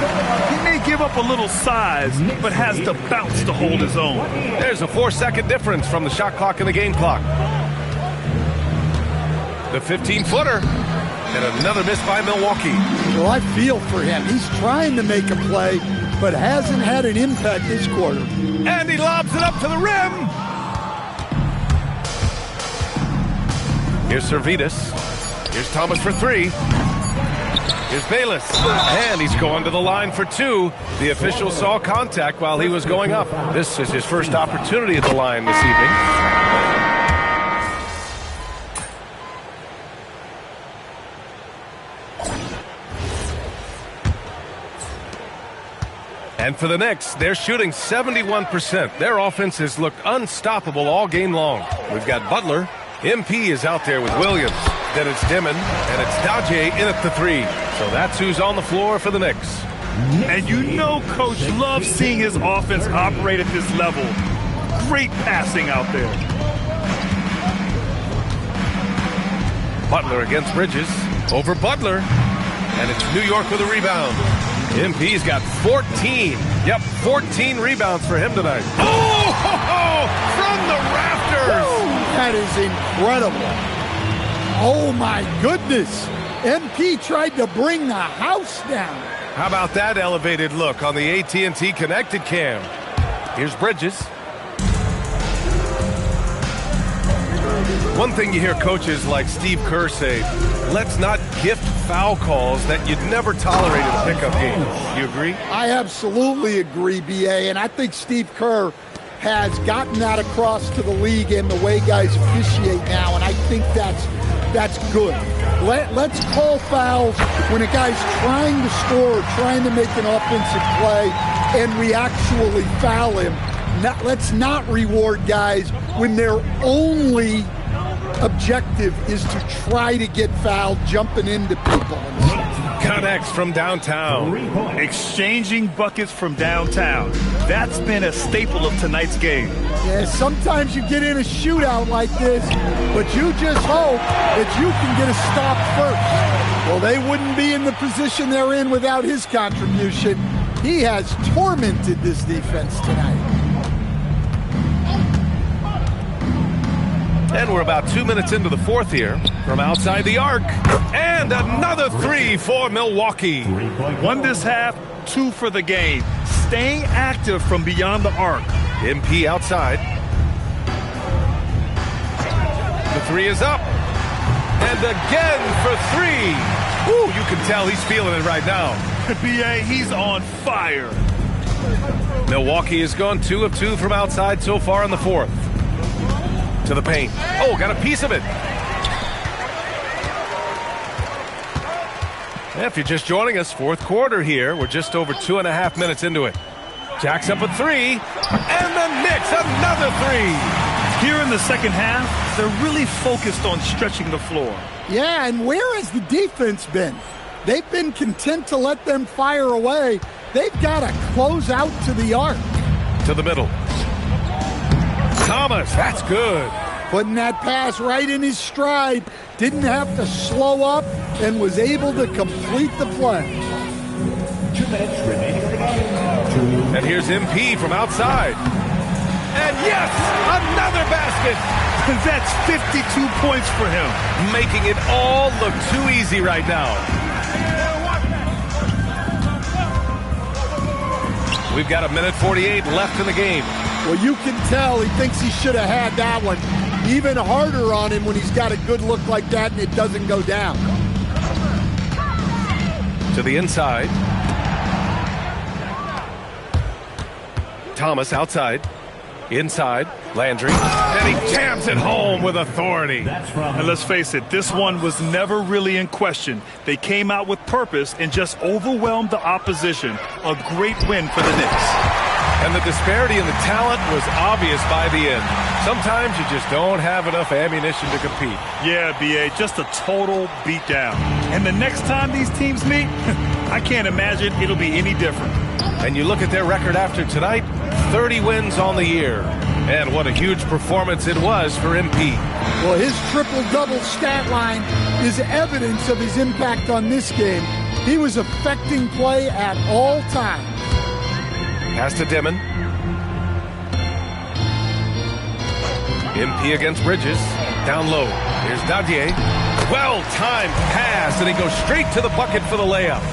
He may give up a little size, but has the bounce to hold his own. There's a 4-second difference from the shot clock and the game clock. The 15-footer. And another miss by Milwaukee. Well, I feel for him. He's trying to make a play, but hasn't had an impact this quarter. And he lobs it up to the rim. Here's Servetus. Here's Thomas for 3. Here's Bayless. And he's going to the line for 2. The official saw contact while he was going up. This is his first opportunity at the line this evening. And for the Knicks, they're shooting 71%. Their offense has looked unstoppable all game long. We've got Butler. MP is out there with Williams. Then it's Dimon, and it's Daje in at the 3. So that's who's on the floor for the Knicks. And you know Coach loves seeing his offense operate at this level. Great passing out there. Butler against Bridges. Over Butler. And it's New York with a rebound. MP's got 14. Yep, 14 rebounds for him tonight. Oh, from the rafters. That is incredible. Oh, my goodness. MP tried to bring the house down. How about that elevated look on the AT&T connected cam? Here's Bridges. One thing you hear coaches like Steve Kerr say, let's not gift foul calls that you'd never tolerate in a pickup game. You agree? I absolutely agree, B.A., and I think Steve Kerr has gotten that across to the league and the way guys officiate now, and I think that's good. Let's call fouls when a guy's trying to score or trying to make an offensive play and we actually foul him. Let's not reward guys when their only objective is to try to get fouled, jumping into people. KNICKS from downtown. Exchanging buckets from downtown. That's been a staple of tonight's game. Yeah, sometimes you get in a shootout like this, but you just hope that you can get a stop first. Well, they wouldn't be in the position they're in without his contribution. He has tormented this defense tonight. And we're about 2 minutes into the fourth here from outside the arc. And another 3 for Milwaukee. 1 this half, 2 for the game. Staying active from beyond the arc. MP outside. The 3 is up. And again for 3. Ooh, you can tell he's feeling it right now. B.A., he's on fire. Milwaukee has gone 2 of 2 from outside so far in the fourth. To the paint. Oh, got a piece of it. If you're just joining us, fourth quarter here. We're just over 2.5 minutes into it. Jack's up a 3. And the Knicks, another 3. Here in the second half, they're really focused on stretching the floor. Yeah, and where has the defense been? They've been content to let them fire away. They've got to close out to the arc. To the middle. Thomas, that's good. Putting that pass right in his stride. Didn't have to slow up and was able to complete the play. 2 minutes remaining in the game. And here's MP from outside. And yes, another basket. That's 52 points for him. Making it all look too easy right now. We've got 1:48 left in the game. Well, you can tell he thinks he should have had that one. Even harder on him when he's got a good look like that and it doesn't go down. To the inside. Thomas outside. Inside. Landry. And he jams it home with authority. And let's face it, this one was never really in question. They came out with purpose and just overwhelmed the opposition. A great win for the Knicks. And the disparity in the talent was obvious by the end. Sometimes you just don't have enough ammunition to compete. Yeah, B.A., just a total beatdown. And the next time these teams meet, I can't imagine it'll be any different. And you look at their record after tonight, 30 wins on the year. And what a huge performance it was for MP. Well, his triple-double stat line is evidence of his impact on this game. He was affecting play at all times. Pass to Dimon. MP against Bridges. Down low. Here's Dadier. Well-timed pass, and he goes straight to the bucket for the layup.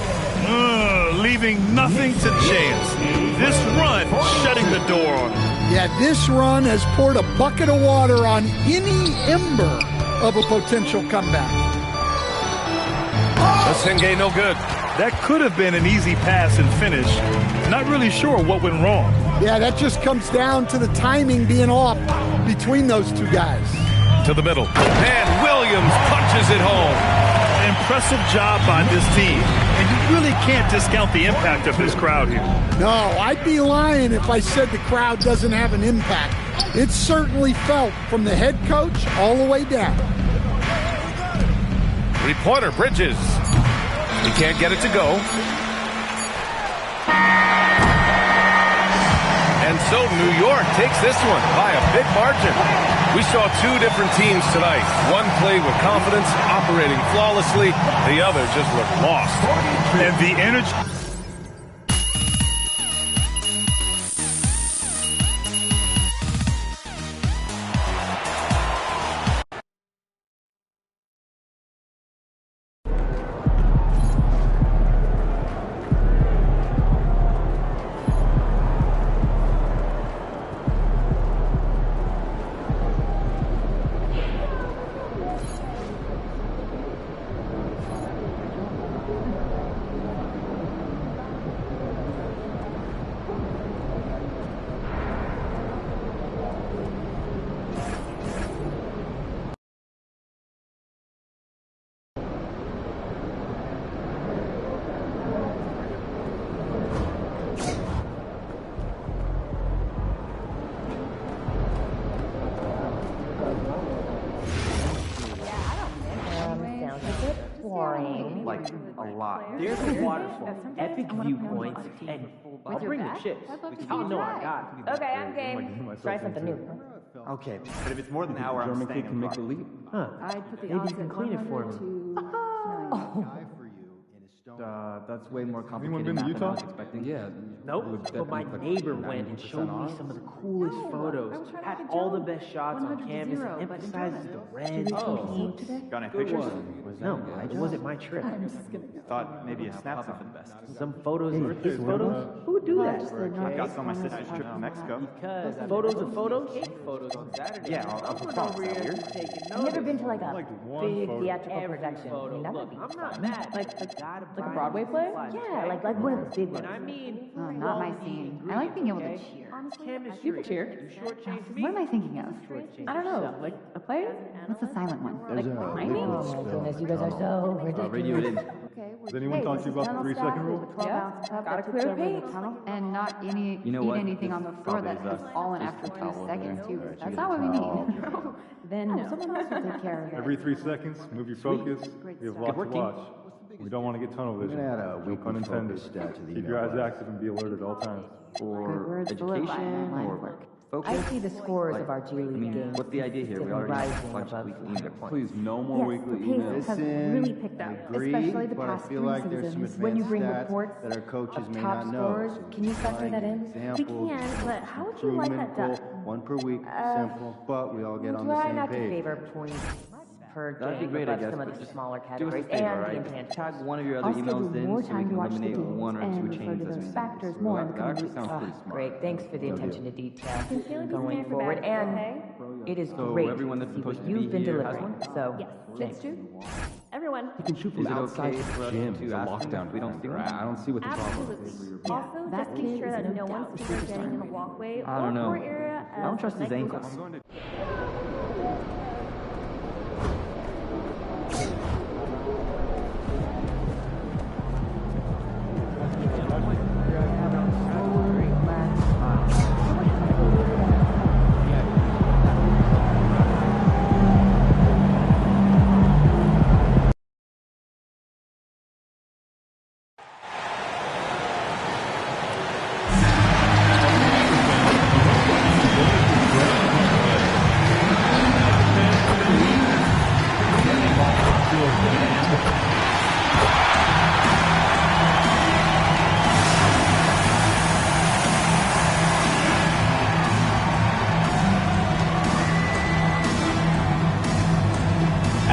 Leaving nothing to chance. This run shutting the door on him. Yeah, this run has poured a bucket of water on any ember of a potential comeback. Senge no good. That could have been an easy pass and finish. Not really sure what went wrong. Yeah, that just comes down to the timing being off between those two guys. To the middle. And Williams punches it home. Impressive job by this team. And you really can't discount the impact of this crowd here. No, I'd be lying if I said the crowd doesn't have an impact. It's certainly felt from the head coach all the way down. Three-pointer, Bridges. He can't get it to go. And so New York takes this one by a big margin. We saw two different teams tonight. One played with confidence, operating flawlessly. The other just looked lost. And the energy... Like a lot. There's a waterfall, epic viewpoints, and I'll bring the chips. Y'all know I got it. Okay, I'm game. Try something new. Okay, but if it's more than an hour, I'm staying across. Huh? Maybe you can clean it for me. That's way more complicated. Anyone been to Utah? Than I was expecting. Yeah. Nope, but my neighbor went and showed me some of the coolest photos. Had all the best shots on canvas and emphasizes the red, pinks. Got any pictures? No, it wasn't my trip. Thought maybe a snap for the best. Some photos of his photos? Who would do that? I got some on my sister's trip to Mexico. Because photos of photos? Photos on Saturday. Yeah, I'll photos. I've never been to like a big theatrical production. I mean, that would be I'm not mad. like a Broadway play? Yeah, like one of the big ones. I mean, not my scene. I like being able to cheer. You can cheer. What am I thinking of? I don't know. Like a play? What's the silent one? Like climbing? Oh my goodness, you guys are so ridiculous. Radio it in. Has anyone talked to you about the 3-second rule? Yeah, gotta clear the paint. And not eat anything on the floor that has fallen after 2 seconds, too. That's not what we need. Then someone else will take care of it. Every 3 seconds, move your focus. We have lots to watch. We don't want to get tunnel vision. No pun intended. Keep your eyes active and be alert at all times. For education or focus. I see the scores of our G League games. What's the idea here? We already have a bunch of weekly emails. Please, no more weekly emails. Have really picked up, especially the past 3 seasons. When you bring reports that our coaches may top not know. scores, can you factor that in? We can, but how would you like that done? One per week, simple, but we all get on the Try same not to page. favor points per That'd be game, great, I but guess. some of these smaller Do us a categories favor, and right? game plan. Tag one of your other I'll emails schedule in more so we time to can watch the eliminate games one or and two refer changes to as we those go. factors more in the That coming actually sounds pretty weeks. smart. Great, thanks for the attention to detail Sincerely, going Mr. forward. Best, And okay? it is So great everyone to that's see what supposed to be you've been here has delivering. one? So, Yes, thanks. let's do. everyone. You can shoot from outside the gym. It's a lockdown. We don't see that. I don't see what the problem is. Also, just make sure that no one's getting in the walkway I don't know. or area. I don't trust his ankles.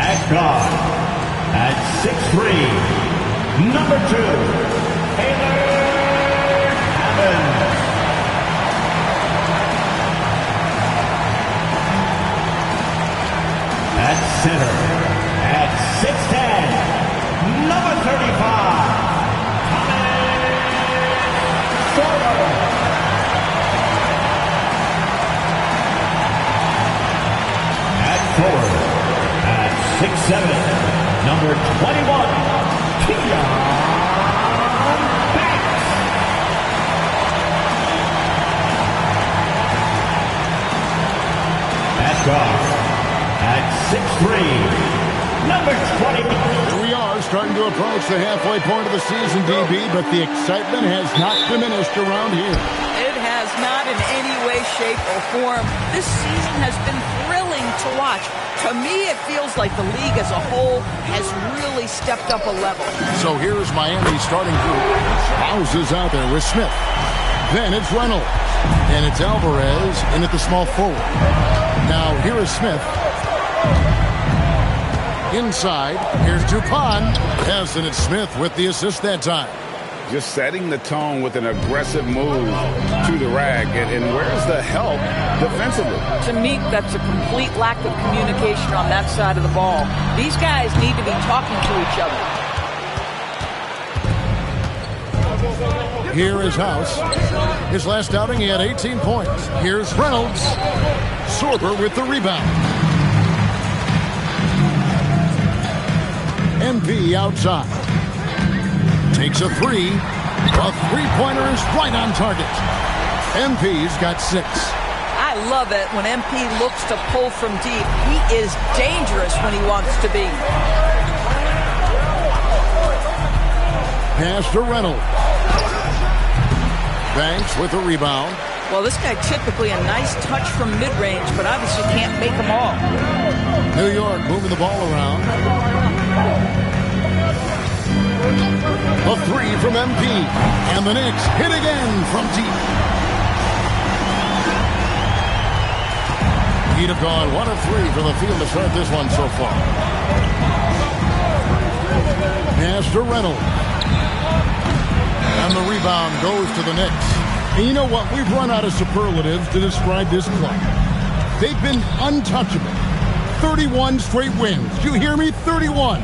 At guard, at 6'3", number 2, Taylor Hammond. At center, at 6'10", number 35, Thomas Sorbo. At forward, 6'7", number 21, Keon Banks. At guard, at 6'3", number 20. Here we are, starting to approach the halfway point of the season, DB, but the excitement has not diminished around here. It has not in any way, shape, or form. This season has been thrilling to watch. To me, it feels like the league as a whole has really stepped up a level. So here's Miami's starting group. Houses out there with Smith. Then it's Reynolds. And it's Alvarez in at the small forward. Now here is Smith. Inside, here's Dupont. Yes, and it's Smith with the assist that time. Just setting the tone with an aggressive move to the rack. And where's the help defensively? To me, that's a complete lack of communication on that side of the ball. These guys need to be talking to each other. Here is House. His last outing, he had 18 points. Here's Reynolds. Sorber with the rebound. MP outside. Takes a three. A three-pointer is right on target. MP's got 6. I love it when MP looks to pull from deep. He is dangerous when he wants to be. Pass to Reynolds. Banks with the rebound. Well, this guy typically a nice touch from mid-range, but obviously can't make them all. New York moving the ball around. A three from MP. And the Knicks hit again from deep. He'd have gone 1 of 3 from the field to start this one so far. Pass to Reynolds. And the rebound goes to the Knicks. And you know what? We've run out of superlatives to describe this club. They've been untouchable. 31 straight wins. You hear me? 31.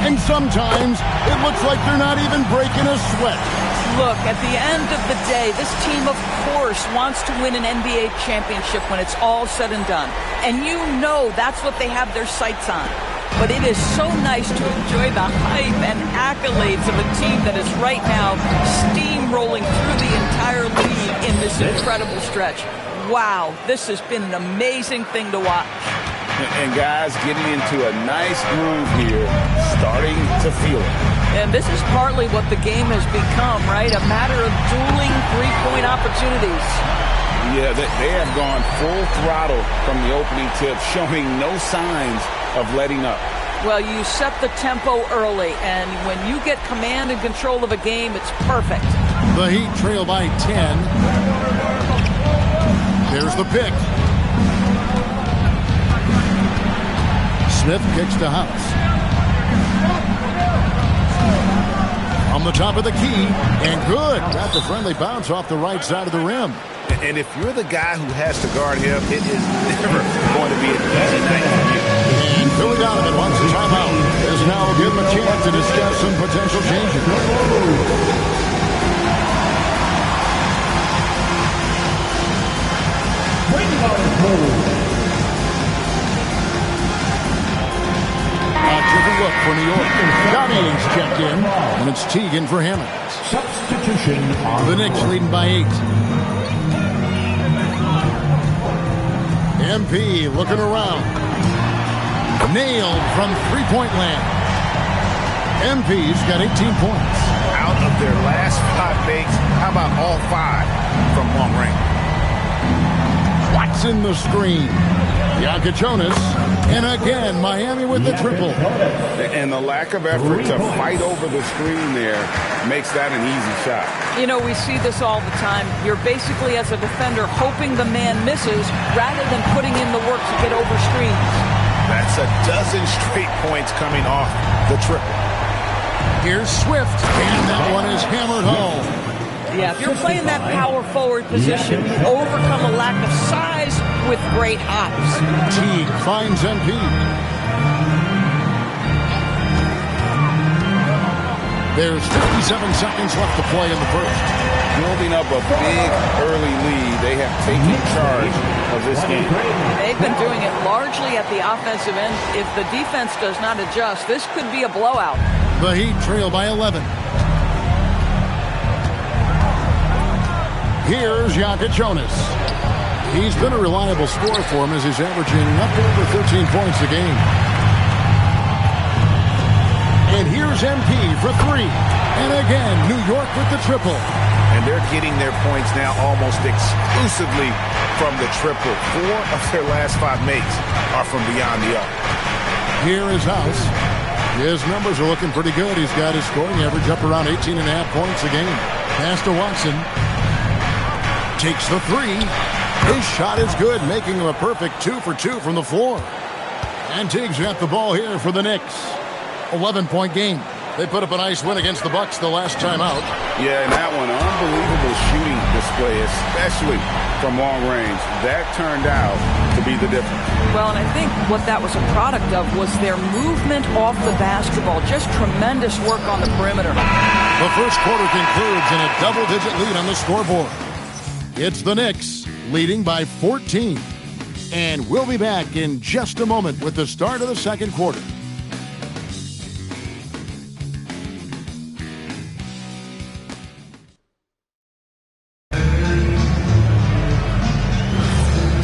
And sometimes it looks like they're not even breaking a sweat. Look, at the end of the day, this team, of course, wants to win an NBA championship when it's all said and done. And you know that's what they have their sights on. But it is so nice to enjoy the hype and accolades of a team that is right now steamrolling through the entire league in this incredible stretch. Wow, this has been an amazing thing to watch. And guys getting into a nice groove here, starting to feel it. And this is partly what the game has become, right? A matter of dueling three-point opportunities. Yeah, they have gone full throttle from the opening tip, showing no signs of letting up. Well, you set the tempo early, and when you get command and control of a game, it's perfect. The Heat trail by 10. There's the pick. Smith kicks to House. On the top of the key, and good. Got the friendly bounce off the right side of the rim. And if you're the guy who has to guard him, it is never going to be an easy night for you. And Billy Donovan wants a timeout. As now given look for New York. Johnny's checked in, and it's Teague in for Hammond. Substitution. The Knicks leading by 8. MP looking around. Nailed from three-point land. MP's got 18 points. Out of their last 5 makes, how about all 5 from long range? Watson the screen. Jonas, and again, Miami with the triple. And the lack of effort to fight over the screen there makes that an easy shot. You know, we see this all the time. You're basically, as a defender, hoping the man misses rather than putting in the work to get over screens. That's a dozen straight points coming off the triple. Here's Swift, and that one is hammered home. Yeah, if you're playing that power forward position, you overcome a lack of size with great hops. Teague finds MP. There's 57 seconds left to play in the first. Building up a big early lead, they have taken charge of this game. They've been doing it largely at the offensive end. If the defense does not adjust, this could be a blowout. The Heat trail by 11. Here's Jonas. He's been a reliable scorer for him as he's averaging up over 13 points a game. And here's MP for 3. And again, New York with the triple. And they're getting their points now almost exclusively from the triple. 4 of their last 5 makes are from beyond the arc. Here is House. His numbers are looking pretty good. He's got his scoring average up around 18.5 points a game. Pass to Watson. Takes the 3. His shot is good, making him a perfect 2 for 2 from the floor. And Teague's got the ball here for the Knicks. 11-point game. They put up a nice win against the Bucks the last time out. Yeah, and that one, unbelievable shooting display, especially from long range. That turned out to be the difference. Well, and I think what that was a product of was their movement off the basketball. Just tremendous work on the perimeter. The first quarter concludes in a double-digit lead on the scoreboard. It's the Knicks leading by 14. And we'll be back in just a moment with the start of the second quarter.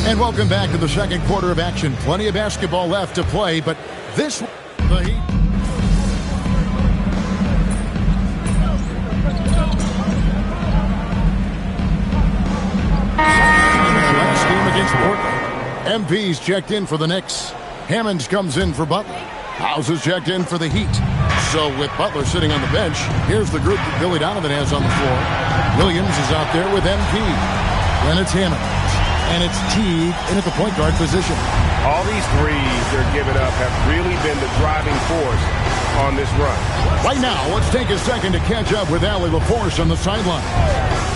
And welcome back to the second quarter of action. Plenty of basketball left to play, but this... The Heat... Last game against Portland. MP's checked in for the Knicks. Hammonds comes in for Butler. House is checked in for the Heat. So with Butler sitting on the bench, here's the group that Billy Donovan has on the floor. Williams is out there with MP. Then it's Hammond. And it's Teague in at the point guard position. All these threes they're giving up have really been the driving force on this run. Right now, let's take a second to catch up with Allie LaForce on the sideline.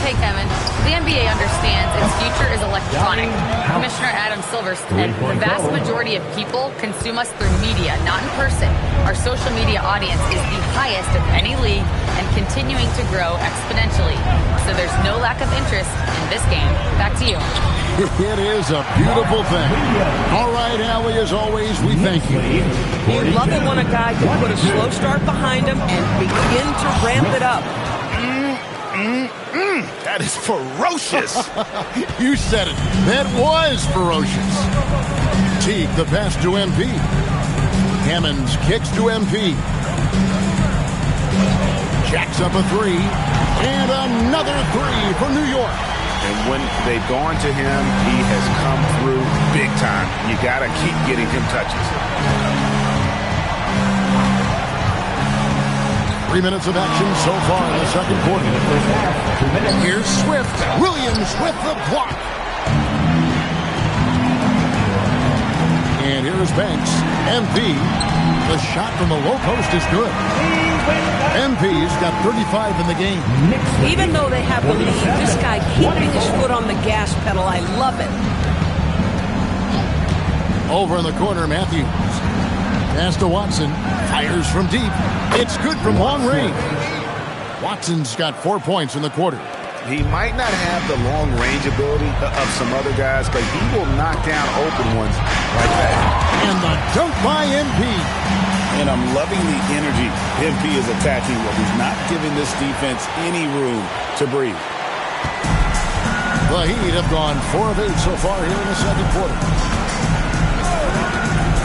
Hey, Kevin. The NBA understands its future is electronic. Commissioner Adam Silver said the vast majority of people consume us through media, not in person. Our social media audience is the highest of any league and continuing to grow exponentially. So there's no lack of interest in this game. Back to you. It is a beautiful thing. All right, Allie, as always, we thank you. You love it when a guy can put a slow start behind him and begin to ramp it up. That is ferocious. You said it. That was ferocious. Teague, the pass to MP. Hammonds kicks to MP. Jacks up a 3. And another 3 for New York. And when they've gone to him, he has come through big time. You got to keep getting him touches. 3 minutes of action so far in the second quarter. Here's Swift. Williams with the block. And here's Banks. MP. The shot from the low post is good. MP's got 35 in the game. Even though they have the lead, this guy keeping his foot on the gas pedal, I love it. Over in the corner, Matthews. Pass to Watson. Fires from deep. It's good from long range. Watson's got 4 points in the quarter. He might not have the long range ability of some other guys, but he will knock down open ones like that. And the dunk by MP. And I'm loving the energy MP is attaching with. He's not giving this defense any room to breathe. The Heat have gone 4 of 8 so far here in the second quarter.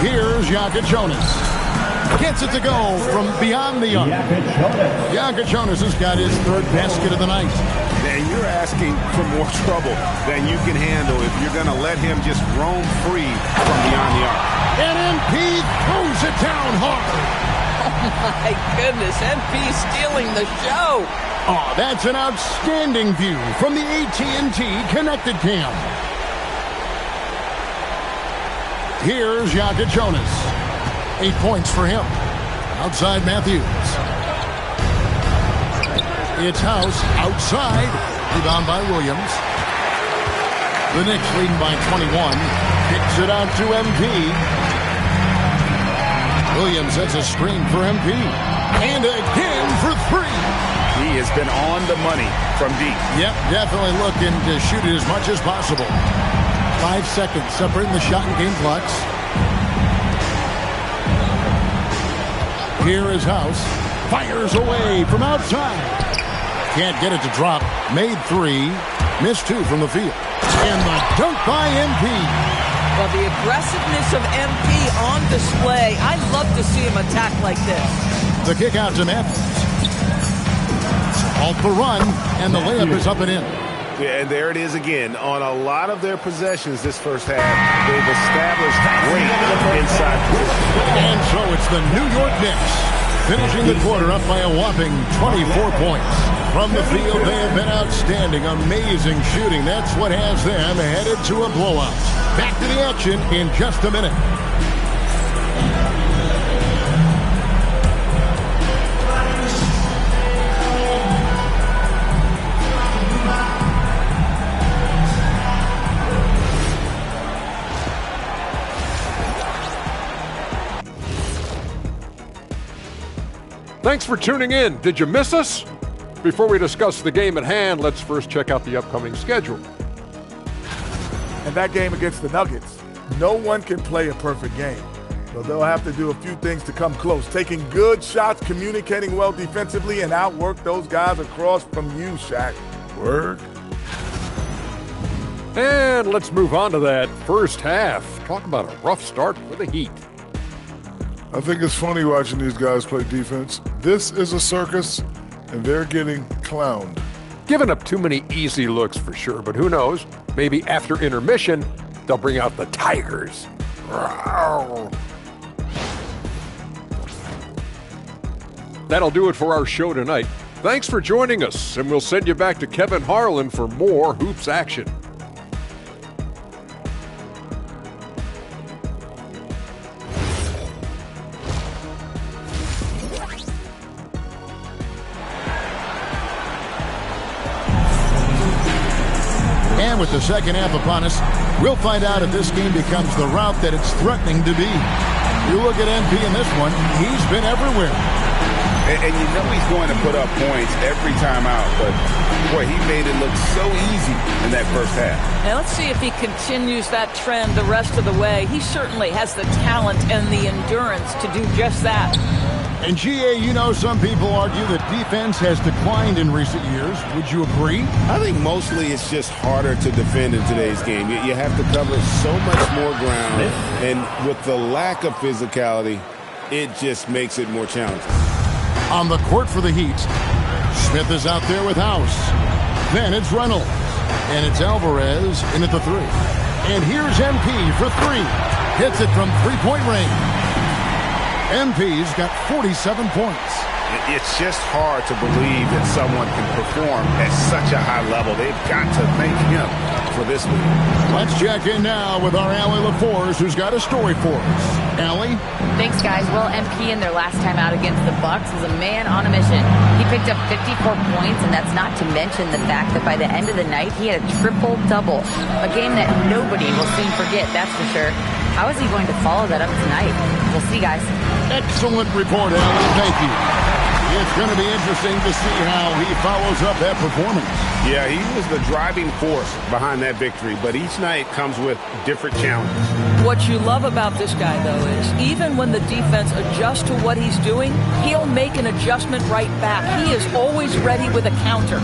Here's Jonas. Gets it to go from beyond the arc. Jonas has got his 3rd basket of the night. And you're asking for more trouble than you can handle if you're going to let him just roam free from beyond the arc. And MP throws it down hard. Oh, my goodness. MP stealing the show. Oh, that's an outstanding view from the AT&T Connected Cam. Here's Jonas. 8 points for him. Outside Matthews. It's House outside. Rebound by Williams. The Knicks leading by 21. Kicks it out to MP. Williams sets a screen for MP. And again for 3. He has been on the money from deep. Yep, definitely looking to shoot it as much as possible. 5 seconds separating the shot and game clocks. Here is House. Fires away from outside. Can't get it to drop. Made 3. Missed 2 from the field. And the dunk by MP. Well, the aggressiveness of MP on display. I love to see him attack like this. The kick out to Matthews. Off the run, and the layup is up and in. Yeah, and there it is again. On a lot of their possessions this first half, they've established great inside position. And so it's the New York Knicks finishing the quarter up by a whopping 24 points. From the field, they have been outstanding. Amazing shooting. That's what has them headed to a blowout. Back to the action in just a minute. Thanks for tuning in. Did you miss us? Before we discuss the game at hand, let's first check out the upcoming schedule. And that game against the Nuggets, no one can play a perfect game. So they'll have to do a few things to come close. Taking good shots, communicating well defensively, and outwork those guys across from you, Shaq. Word. And let's move on to that first half. Talk about a rough start for the Heat. I think it's funny watching these guys play defense. This is a circus, and they're getting clowned. Giving up too many easy looks for sure, but who knows? Maybe after intermission, they'll bring out the Tigers. That'll do it for our show tonight. Thanks for joining us, and we'll send you back to Kevin Harlan for more hoops action. And with the second half upon us, we'll find out if this game becomes the route that it's threatening to be. You look at MP in this one, he's been everywhere. And you know he's going to put up points every time out, but boy, he made it look so easy in that first half. Now let's see if he continues that trend the rest of the way. He certainly has the talent and the endurance to do just that. And GA, you know, some people argue that defense has declined in recent years. Would you agree? I think mostly it's just harder to defend in today's game. You have to cover so much more ground, and with the lack of physicality, it just makes it more challenging. On the court for the Heat, Smith is out there with House. Then it's Reynolds. And it's Alvarez in at the 3. And here's MP for 3. Hits it from three-point range. MP's got 47 points. It's just hard to believe that someone can perform at such a high level. They've got to thank him for this one. Let's check in now with our Allie LaForce, who's got a story for us. Allie? Thanks, guys. Well, MP in their last time out against the Bucks was a man on a mission. He picked up 54 points, and that's not to mention the fact that by the end of the night, he had a triple-double. A game that nobody will soon forget, that's for sure. How is he going to follow that up tonight? We'll see, guys. Excellent report, Allie. Thank you. It's going to be interesting to see how he follows up that performance. Yeah, he was the driving force behind that victory, but each night comes with different challenges. What you love about this guy, though, is even when the defense adjusts to what he's doing, he'll make an adjustment right back. He is always ready with a counter.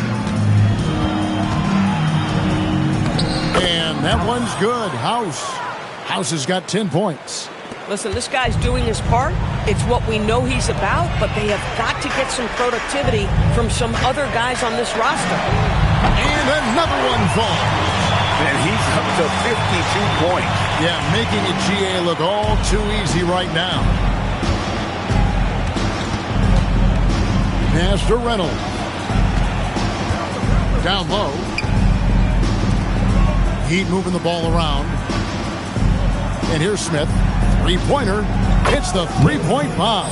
And that one's good. House has got 10 points. Listen, this guy's doing his part. It's what we know he's about, but they have got to get some productivity from some other guys on this roster. And another one falls. And he's up to 52 points. Yeah, making a GA look all too easy right now. Pass to Reynolds. Down low. Heat moving the ball around. And here's Smith. Three-pointer. Hits the three-point bomb.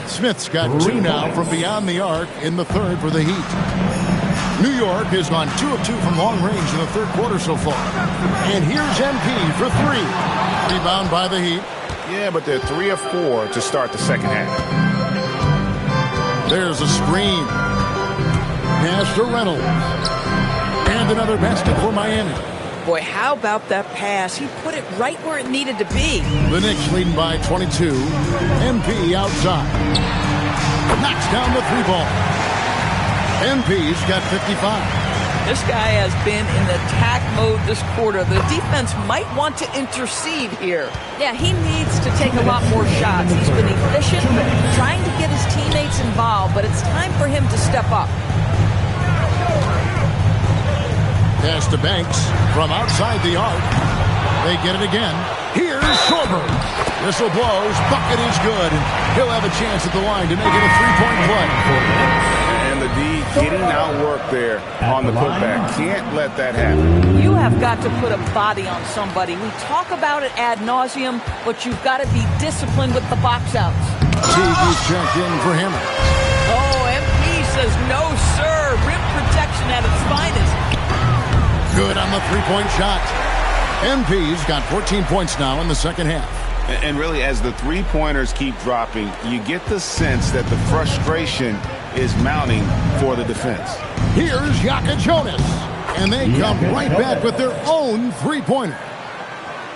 Smith's got 2 now from beyond the arc in the third for the Heat. New York has gone 2 of 2 from long range in the third quarter so far. And here's MP for 3. Rebound by the Heat. Yeah, but they're 3 of 4 to start the second half. There's a screen. Pass to Reynolds. And another basket for Miami. Boy, how about that pass? He put it right where it needed to be. The Knicks leading by 22. MP outside. Knocks down the 3-ball. MP's got 55. This guy has been in attack mode this quarter. The defense might want to intercede here. Yeah, he needs to take a lot more shots. He's been efficient, trying to get his teammates involved, but it's time for him to step up. Pass to Banks from outside the arc. They get it again. Here's Sorber. Whistle blows. Bucket is good. And he'll have a chance at the line to make it a 3-point play. And the D getting outworked there on the putback. Can't let that happen. You have got to put a body on somebody. We talk about it ad nauseum, but you've got to be disciplined with the box outs. Teague checked in for him. Oh, MP says no, sir. Rim protection at its finest. Good on the 3-point shot. MP's got 14 points now in the second half. And really, as the three-pointers keep dropping, you get the sense that the frustration is mounting for the defense. Here's Jonas. And they come right back with their own three-pointer.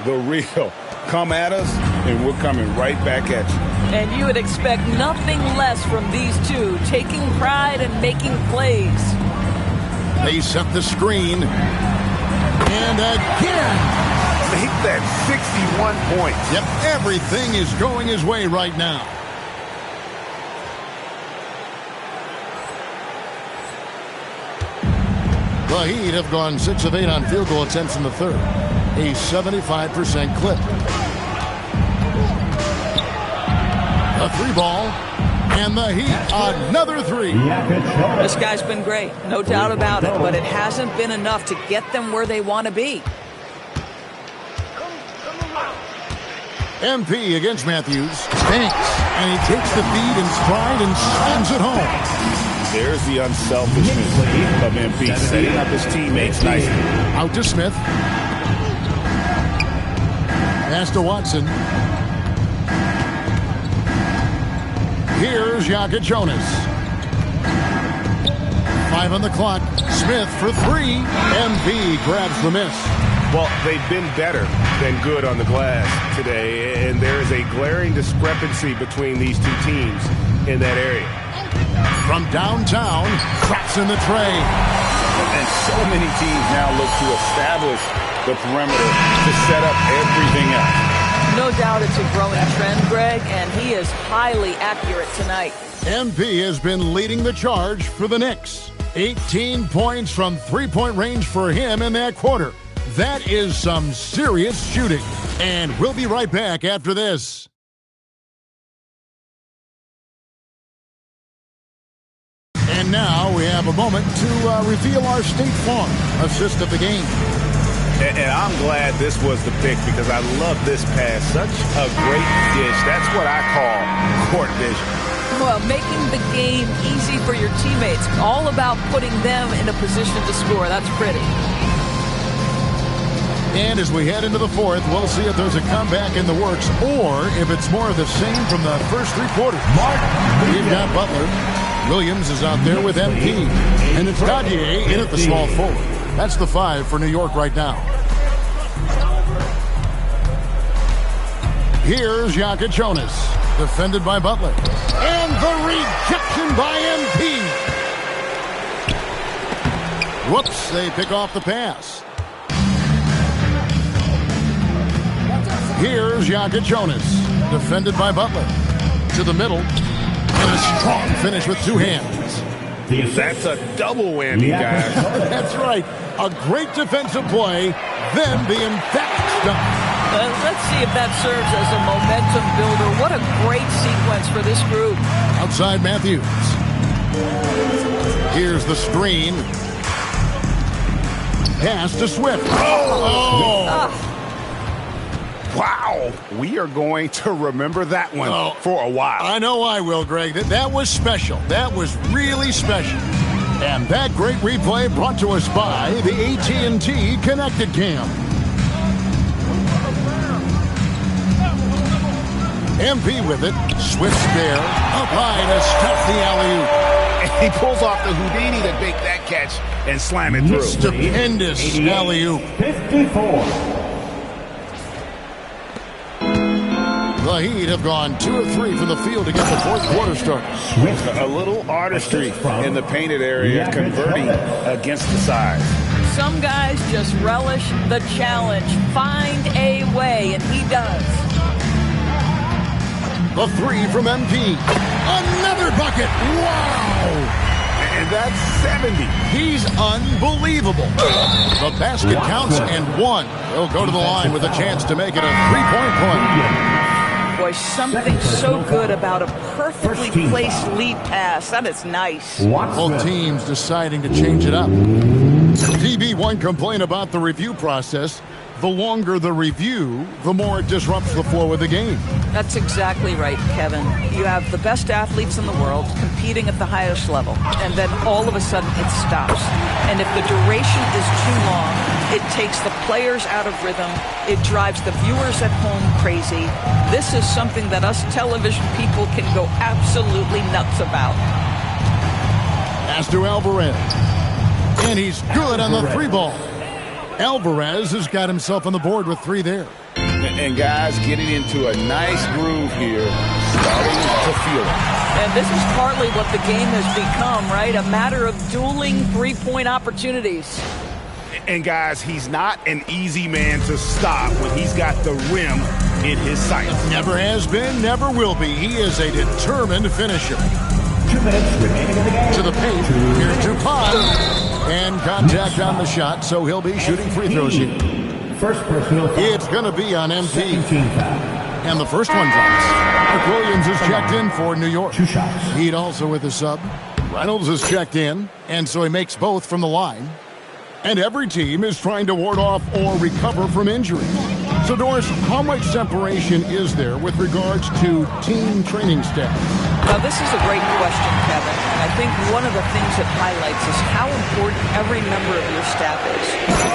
The real. Come at us, and we're coming right back at you. And you would expect nothing less from these two, taking pride and making plays. They set the screen. And again. Make that 61 points. Yep, everything is going his way right now. The Heat have gone 6 of 8 on field goal attempts in the third. A 75% clip. A 3-ball. And the Heat, another 3. This guy's been great, no doubt about it, but it hasn't been enough to get them where they want to be. MP against Matthews. Banks. And he takes the feed in stride and slams it home. There's the unselfishness of MP, setting up his teammates nicely. Out to Smith. Pass to Watson. Here's Jonas. 5 on the clock. Smith for 3. MP grabs the miss. Well, they've been better than good on the glass today, and there is a glaring discrepancy between these two teams in that area. From downtown, drops in the tray. And so many teams now look to establish the perimeter to set up everything else. No doubt it's a growing trend, Greg, and he is highly accurate tonight. MP has been leading the charge for the Knicks. 18 points from 3-point range for him in that quarter. That is some serious shooting. And we'll be right back after this. And now we have a moment to reveal our State Farm assist of the game. And I'm glad this was the pick because I love this pass. Such a great dish. That's what I call court vision. Well, making the game easy for your teammates. All about putting them in a position to score. That's pretty. And as we head into the fourth, we'll see if there's a comeback in the works or if it's more of the same from the first 3 quarters. We've got Butler. Williams is out there with MP. And it's Gaudier in at the small forward. That's the 5 for New York right now. Here's Jonas, defended by Butler. And the rejection by MP. Whoops, they pick off the pass. Here's Jonas, defended by Butler. To the middle. And a strong finish with two hands. That's a double whammy, guys. That's right. A great defensive play, then the emphatic dunk. Let's see if that serves as a momentum builder. What a great sequence for this group. Outside Matthews. Here's the screen. Pass to Swift. Wow. We are going to remember that one for a while. I know I will, Greg. That was special. That was really special. And that great replay brought to us by the AT&T Connected Cam. MP with it. Swift's there. Up high to stop the alley-oop. And he pulls off the Houdini to make that catch and slam it through. Stupendous alley-oop. 54. The Heat have gone 2 of 3 from the field to get the fourth quarter started. A little artistry in the painted area, converting against the size. Some guys just relish the challenge. Find a way, and he does. The three from MP. Another bucket. Wow. And that's 70. He's unbelievable. The basket counts and one. He'll go to the line with a chance to make it a three-point play. Boy, something so good about a perfectly placed lead pass. That is nice. Both teams deciding to change it up. TB1 complain about the review process. The longer the review, the more it disrupts the flow of the game. That's exactly right, Kevin. You have the best athletes in the world competing at the highest level, and then all of a sudden it stops. And if the duration is too long, it takes the players out of rhythm. It drives the viewers at home crazy. This is something that us television people can go absolutely nuts about. Pass to Alvarez. And he's good on the three ball. Alvarez has got himself on the board with 3 there. And guys getting into a nice groove here, starting to feel it. And this is partly what the game has become, right? A matter of dueling three-point opportunities. And guys, he's not an easy man to stop when he's got the rim in his sights. Never has been, never will be. He is a determined finisher. 2 minutes remaining in the game. To the paint. Here's Dupont. And contact on the shot, so he'll be shooting free throws here. First personal foul. It's going to be on MP. And the first one drops. Mark Williams is checked in for New York. 2 shots. Heat also with a sub. Reynolds is checked in, and so he makes both from the line. And every team is trying to ward off or recover from injury. So, Doris, how much separation is there with regards to team training staff? Now, this is a great question, Kevin. And I think one of the things it highlights is how important every member of your staff is.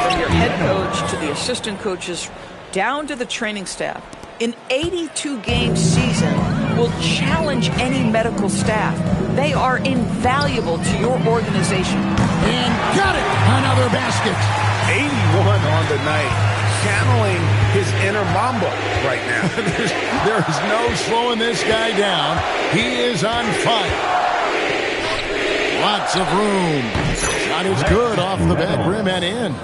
From your head coach to the assistant coaches, down to the training staff. An 82-game season will challenge any medical staff. They are invaluable to your organization. And got it! Another basket. 81 on the night, channeling his inner Mamba right now. There is no slowing this guy down. He is on fire. Lots of room. Shot is good off the back rim and in.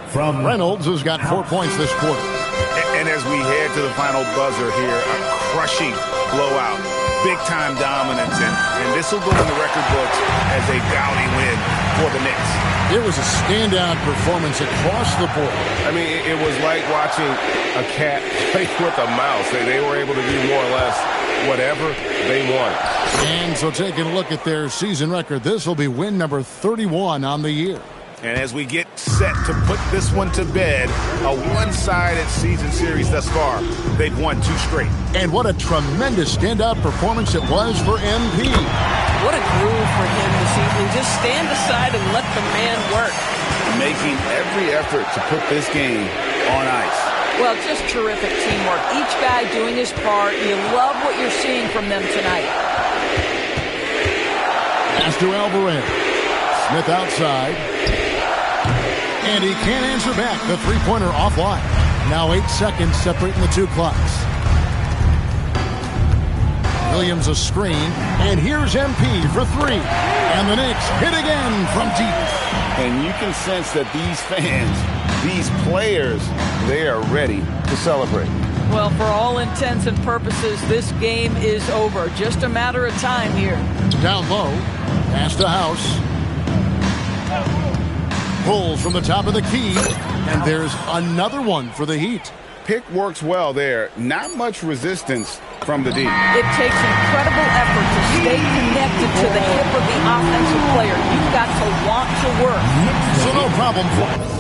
From Reynolds, who's got 4 points this quarter. And as we head to the final buzzer here, a crushing blowout. Big-time dominance, and this will go in the record books as a gaudy win for the Knicks. It was a standout performance across the board. I mean, it was like watching a cat play with a mouse. They were able to do more or less whatever they wanted. And so taking a look at their season record, this will be win number 31 on the year. And as we get set to put this one to bed, a one-sided season series thus far, they've won 2 straight. And what a tremendous standout performance it was for MP. What a groove for him this evening. Just stand aside and let the man work. Making every effort to put this game on ice. Well, just terrific teamwork. Each guy doing his part. You love what you're seeing from them tonight. Pass to Alvarez. Smith outside. And he can't answer back. The three-pointer offline. Now 8 seconds separating the 2 clocks. Williams a screen, and here's MP for three. And the Knicks hit again from deep. And you can sense that these fans, these players, they are ready to celebrate. Well, for all intents and purposes, this game is over. Just a matter of time here. Down low, pass to House. Pulls from the top of the key, and there's another one for the Heat. Pick works well there. Not much resistance from the D. It takes incredible effort to stay connected to the hip of the offensive player. You've got to want to work. So no problem.